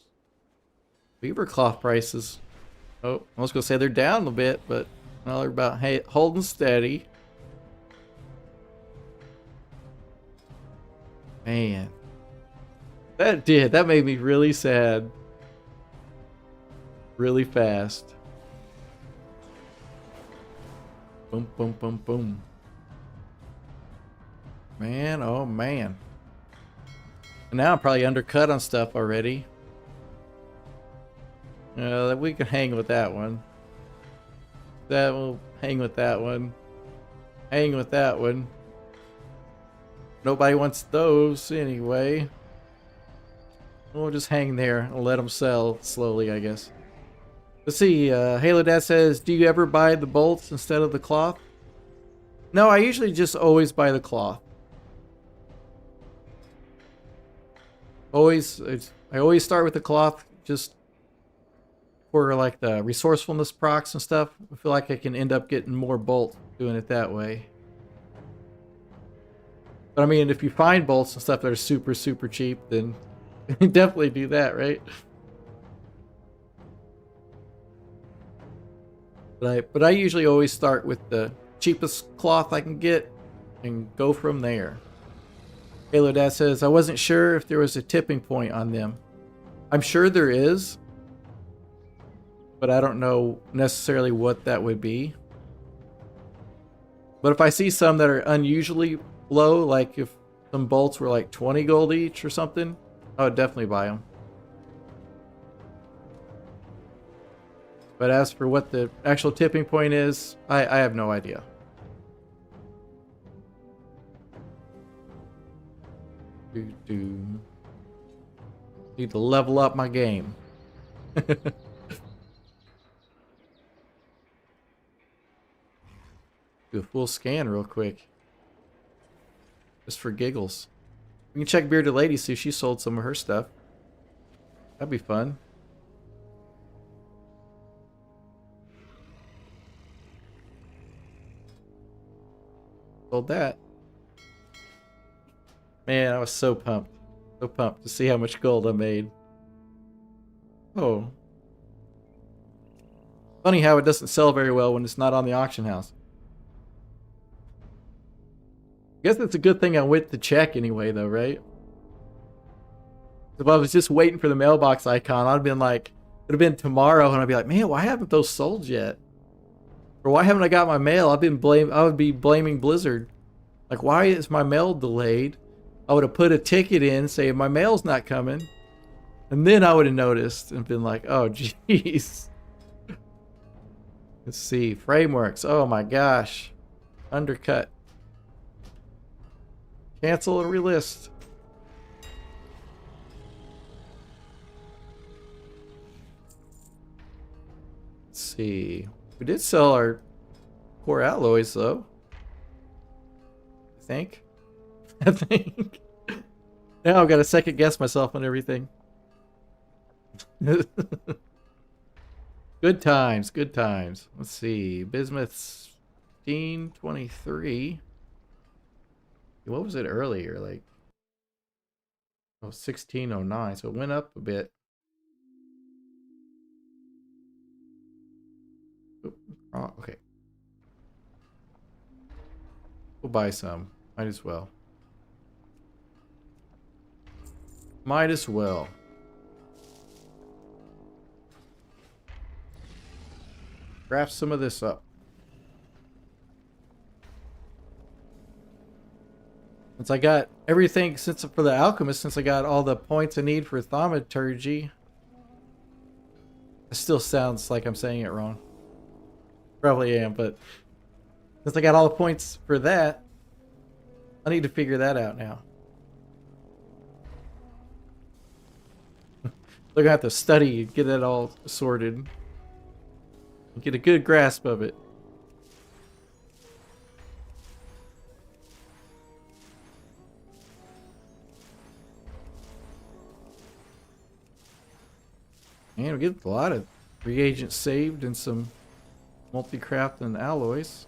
beaver cloth prices... Oh, I was going to say they're down a bit, but... Well, they're about holding steady. Man. That made me really sad. Really fast. Boom, boom, boom, boom. Man, oh man. Now I'm probably undercut on stuff already. We can hang with that one. That will hang with that one. Hang with that one. Nobody wants those anyway. We'll just hang there and let them sell slowly, I guess. Let's see. Halo Dad says, do you ever buy the bolts instead of the cloth? No, I usually just always buy the cloth. I always start with the cloth just for like the resourcefulness procs and stuff. I feel like I can end up getting more bolt doing it that way. But I mean, if you find bolts and stuff that are super, super cheap, then definitely do that, right? But I usually always start with the cheapest cloth I can get and go from there. Halo Dad says, I wasn't sure if there was a tipping point on them. I'm sure there is. but I don't know necessarily what that would be. But if I see some that are unusually low, like if some bolts were like 20 gold each or something, I would definitely buy them. But as for what the actual tipping point is, I have no idea. Need to level up my game. Do a full scan real quick. Just for giggles. We can check Bearded Lady, see if she sold some of her stuff. That'd be fun. Sold that. Man, I was so pumped. So pumped to see how much gold I made. Oh. Funny how it doesn't sell very well when it's not on the auction house. I guess that's a good thing I went to check anyway, though, right? If I was just waiting for the mailbox icon, I'd have been like, it would have been tomorrow, and I'd be like, man, why haven't those sold yet? Or why haven't I got my mail? I would be blaming Blizzard. Like, why is my mail delayed? I would have put a ticket in saying my mail's not coming. And then I would have noticed and been like, oh, jeez. Let's see. Frameworks. Oh, my gosh. Undercut. Cancel and relist. Let's see. We did sell our core alloys, though. I think. I think. Now I've got to second guess myself on everything. Good times, good times. Let's see. Bismuth's 1623. What was it earlier? Like, oh, 1609. So it went up a bit. Oh, okay. We'll buy some. Might as well. Might as well. Craft some of this up. Since I got everything, since for the alchemist, since I got all the points I need for thaumaturgy. It still sounds like I'm saying it wrong. Probably am, but since I got all the points for that, I need to figure that out now. They're gonna have to study and get it all sorted. And get a good grasp of it. And we get a lot of reagents saved and some multi-craft and alloys.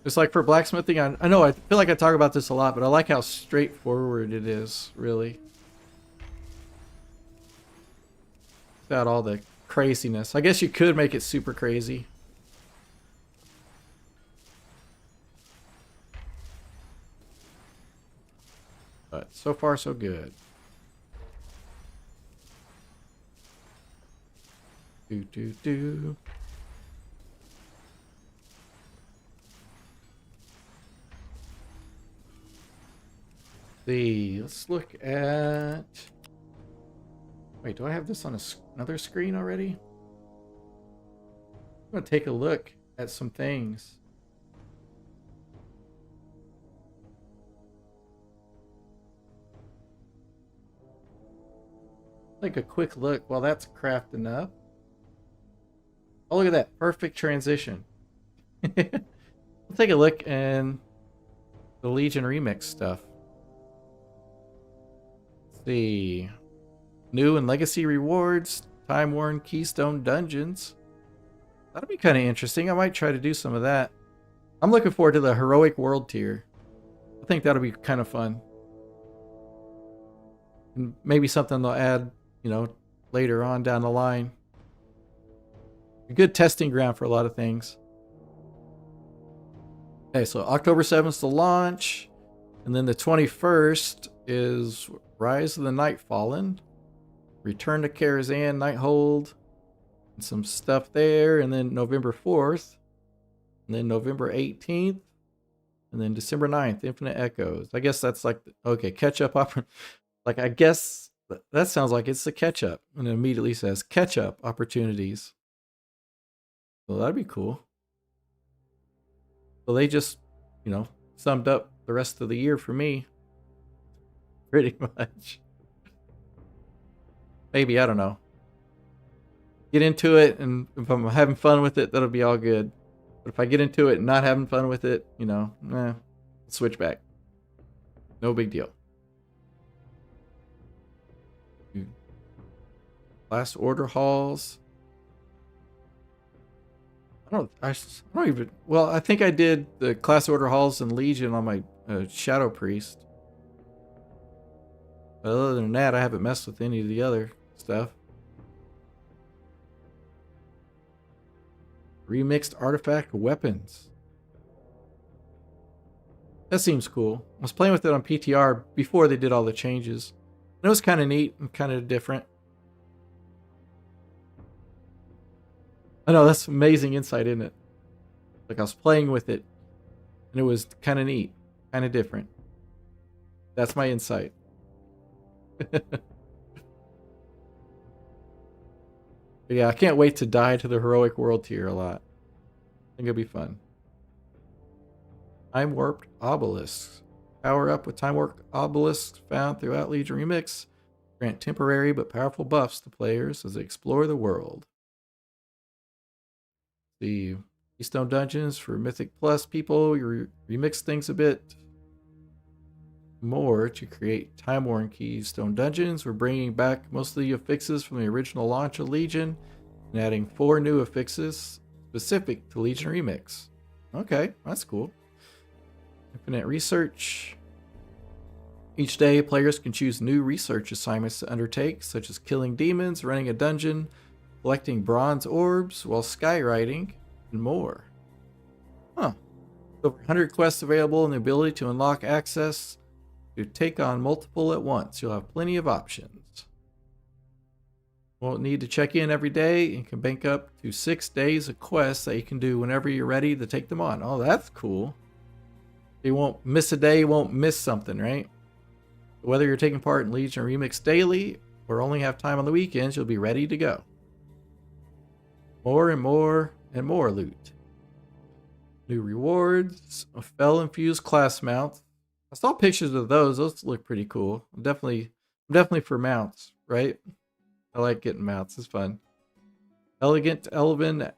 Just like for blacksmithing, I know I feel like I talk about this a lot, but I like how straightforward it is, really. Without all the craziness. I guess you could make it super crazy. But so far, so good. Do. See, let's look at... Wait, do I have this on another screen already? I'm going to take a look at some things. Take a quick look while that's crafting up. Oh, look at that. Perfect transition. We'll take a look and the Legion Remix stuff. Let's see. New and Legacy rewards. Time-worn Keystone Dungeons. That'll be kind of interesting. I might try to do some of that. I'm looking forward to the Heroic World tier. I think that'll be kind of fun. And maybe something they'll add, you know, later on down the line. A good testing ground for a lot of things. Okay, so October 7th is the launch. And then the 21st is Rise of the Night Fallen. Return to Karazhan, Nighthold, and some stuff there. And then November 4th, and then November 18th, and then December 9th, Infinite Echoes. I guess that's like, okay, catch up. Like, I guess that sounds like it's the catch up. And it immediately says catch up opportunities. Well, that'd be cool. So they just, summed up the rest of the year for me. Pretty much. Maybe, I don't know. Get into it, and if I'm having fun with it, that'll be all good. But if I get into it and not having fun with it, switch back. No big deal. Class order halls. I don't even. Well, I think I did the class order halls in Legion on my Shadow Priest. But other than that, I haven't messed with any of the other stuff. Remixed artifact weapons. That seems cool. I was playing with it on PTR before they did all the changes. And it was kind of neat and kind of different. I know, that's amazing insight, isn't it? Like, I was playing with it, and it was kind of neat, kind of different. That's my insight. Yeah, I can't wait to die to the heroic world tier a lot. I think it'll be fun. Time warped obelisks. Power up with time warped obelisks found throughout Legion Remix. Grant temporary but powerful buffs to players as they explore the world. The Keystone Dungeons for Mythic Plus people. You remix things a bit more to create time-worn Keystone Dungeons. We're bringing back most of the affixes from the original launch of Legion and adding 4 new affixes specific to Legion Remix. Okay, that's cool. Infinite research. Each day, players can choose new research assignments to undertake, such as killing demons, running a dungeon, collecting bronze orbs while skywriting, and more. Over 100 quests available and the ability to unlock access to take on multiple at once. You'll have plenty of options. Won't need to check in every day and can bank up to 6 days of quests that you can do whenever you're ready to take them on. Oh, that's cool. You won't miss a day, you won't miss something, right? Whether you're taking part in Legion Remix daily or only have time on the weekends, you'll be ready to go. More and more and more loot. New rewards, a Fel-infused class mount. I saw pictures of those. Those look pretty cool. I'm definitely for mounts, right? I like getting mounts. It's fun. Elegant Elven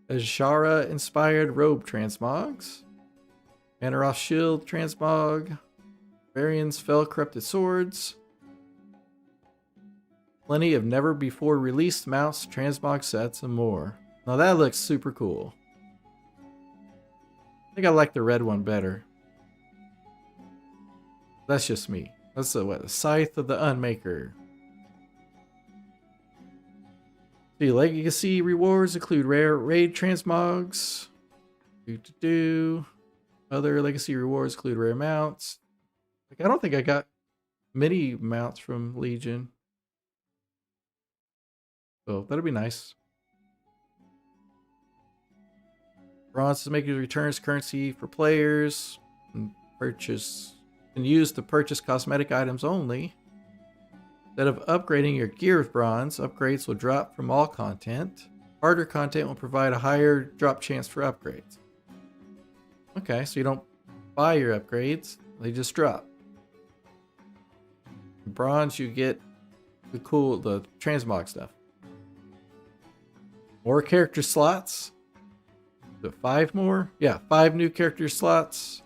Azshara inspired robe transmogs. Manaroth shield transmog. Varian's Fel corrupted swords. Plenty of never before released mounts, transmog sets, and more. Now that looks super cool. I think I like the red one better. That's just me. That's the Scythe of the Unmaker. The legacy rewards include rare raid transmogs. Other legacy rewards include rare mounts. Like, I don't think I got many mounts from Legion. So that'll be nice. Bronze to make your returns currency for players. And use to purchase cosmetic items only. Instead of upgrading your gear with bronze, upgrades will drop from all content. Harder content will provide a higher drop chance for upgrades. Okay, so you don't buy your upgrades, they just drop. In bronze, you get the transmog stuff. More character slots. Is it 5 more? Yeah, 5 new character slots.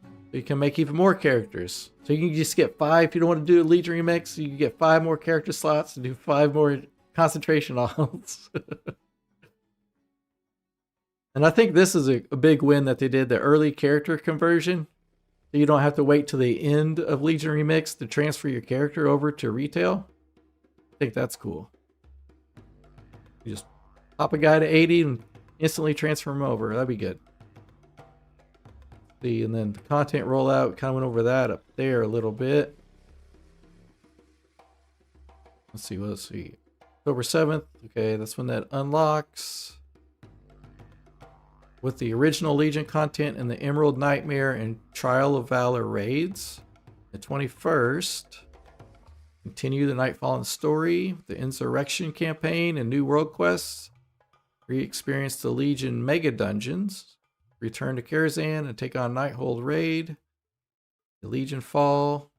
So you can make even more characters. So you can just get 5. If you don't want to do a Legion Remix, you can get 5 more character slots to do 5 more concentration alts. And I think this is a big win that they did, the early character conversion. So you don't have to wait till the end of Legion Remix to transfer your character over to retail. I think that's cool. You just pop a guy to 80 and instantly transfer him over. That'd be good. See, and then the content rollout, kind of went over that up there a little bit. Let's see. Let's see. October 7th. Okay, that's when that unlocks. With the original Legion content and the Emerald Nightmare and Trial of Valor raids. The 21st. Continue the Nightfallen story, the Insurrection campaign, and new world quests. Re-experience the Legion mega dungeons. Return to Karazhan and take on Nighthold raid. The Legion fall.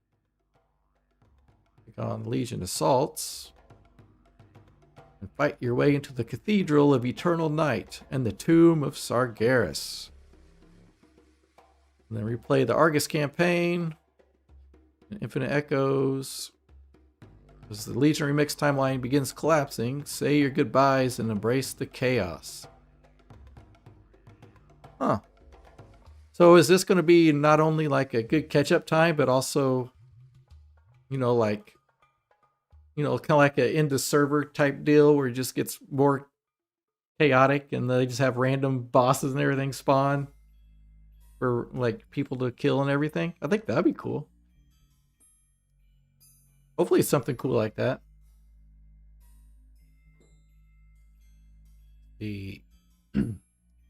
Take on Legion assaults. And fight your way into the Cathedral of Eternal Night and the Tomb of Sargeras. And then replay the Argus campaign. And Infinite Echoes. As the Legion Remix timeline begins collapsing, say your goodbyes and embrace the chaos. Huh. So is this going to be not only like a good catch-up time, but also, kind of like an end of server type deal where it just gets more chaotic and they just have random bosses and everything spawn for like people to kill and everything? I think that'd be cool. Hopefully it's something cool like that.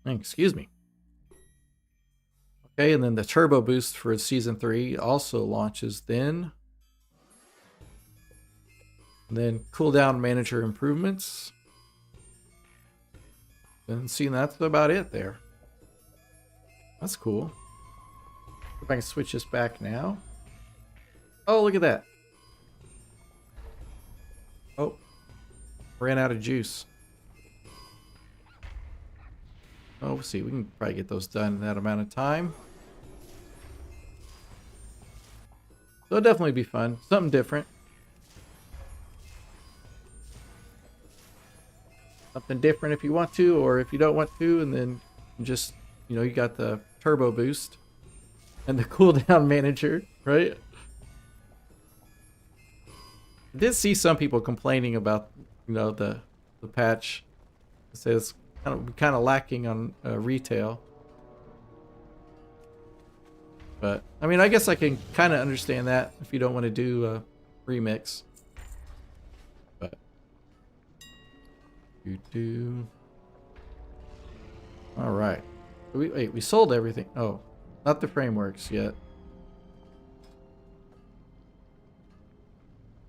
Excuse me. Okay, and then the turbo boost for season 3 also launches then. And then cooldown manager improvements. And seeing that's about it there. That's cool. If I can switch this back now. Oh, look at that. Oh, ran out of juice. Oh, let's see, we can probably get those done in that amount of time. So it'll definitely be fun. Something different. Something different if you want to, or if you don't want to, and then just, you got the turbo boost and the cooldown manager, right? I did see some people complaining about, the patch. It says kind of lacking on retail. But I mean, I guess I can kind of understand that if you don't want to do a remix. But all right. We sold everything. Oh, not the frameworks yet.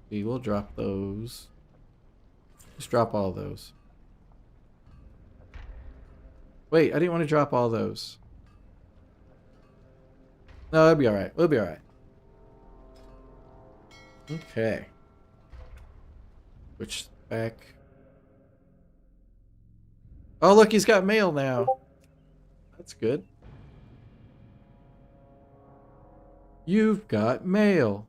We will drop those. Just drop all those. Wait, I didn't want to drop all those. No, it'll be alright. We'll be alright. Okay. Switch back. Oh, look, he's got mail now. That's good. You've got mail.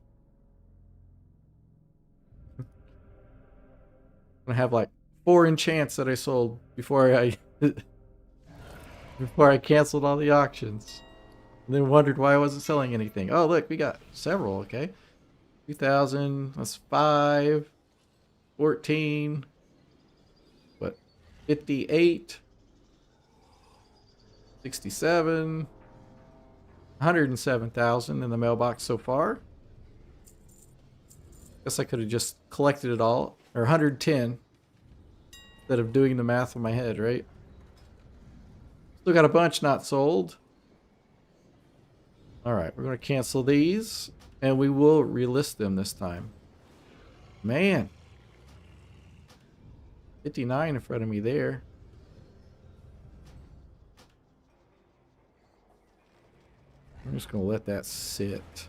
I have like 4 enchants that I sold before I canceled all the auctions. And then wondered why I wasn't selling anything. Oh, look, we got several, okay. 2,000, that's 5, 14, what, 58, 67, 107,000 in the mailbox so far. Guess I could have just collected it all. Or 110 instead of doing the math in my head, right? Still got a bunch not sold. Alright, we're going to cancel these. And we will relist them this time. Man. 59 in front of me there. I'm just going to let that sit.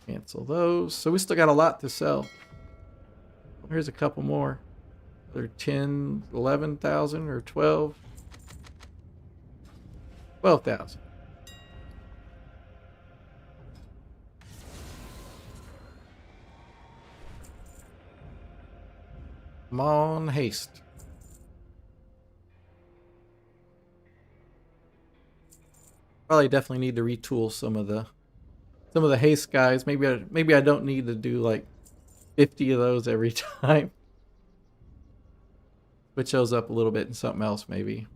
Cancel those. So we still got a lot to sell. Here's a couple more. They're 10, 11,000 or 12. 12,000. Come on, haste. Probably definitely need to retool some of the haste guys. Maybe I don't need to do like 50 of those every time. Switch those up a little bit in something else maybe.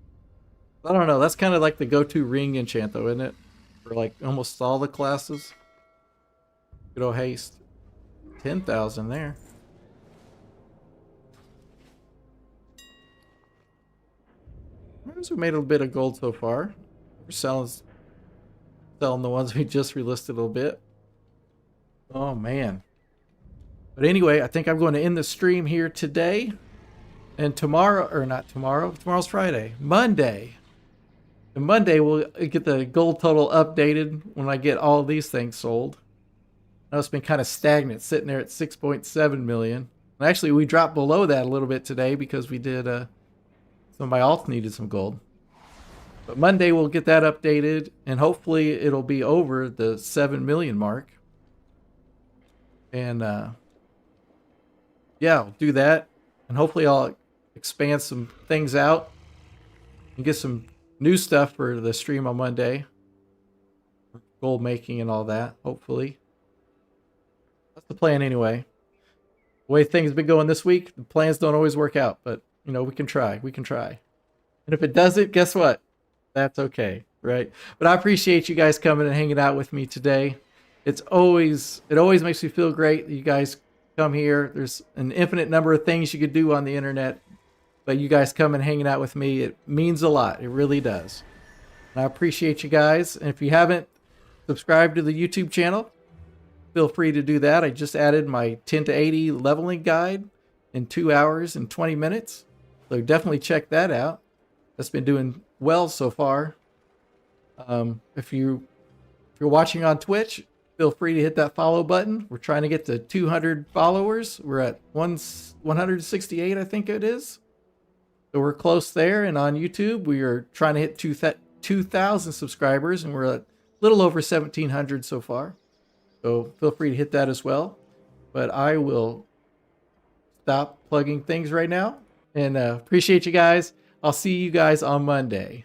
I don't know. That's kind of like the go-to ring enchant though, isn't it? For like almost all the classes. Good old haste. 10,000 there. We made a bit of gold so far. We're selling the ones we just relisted a little bit. Oh man. But anyway, I think I'm going to end the stream here today. And tomorrow, or not tomorrow, tomorrow's Friday. Monday. And Monday we'll get the gold total updated when I get all these things sold. I know it's been kind of stagnant, sitting there at 6.7 million. And actually, we dropped below that a little bit today because we did, some of my alts needed some gold. But Monday we'll get that updated, and hopefully it'll be over the 7 million mark. And, yeah, I'll do that. And hopefully I'll expand some things out and get some new stuff for the stream on Monday. Gold making and all that, hopefully. That's the plan anyway. The way things have been going this week, the plans don't always work out, but you know, we can try. We can try. And if it doesn't, guess what? That's okay, right? But I appreciate you guys coming and hanging out with me today. It always makes me feel great that you guys come here. There's an infinite number of things you could do on the internet, but you guys come and hanging out with me, it means a lot. It really does. And I appreciate you guys. And if you haven't subscribed to the YouTube channel, feel free to do that. I just added my 10 to 80 leveling guide in 2 hours and 20 minutes. So definitely check that out. That's been doing well so far. If you're watching on Twitch, feel free to hit that follow button. We're trying to get to 200 followers. We're at 168, I think it is. So we're close there. And on YouTube, we are trying to hit 2,000 subscribers, and we're at a little over 1,700 so far. So feel free to hit that as well. But I will stop plugging things right now. And appreciate you guys. I'll see you guys on Monday.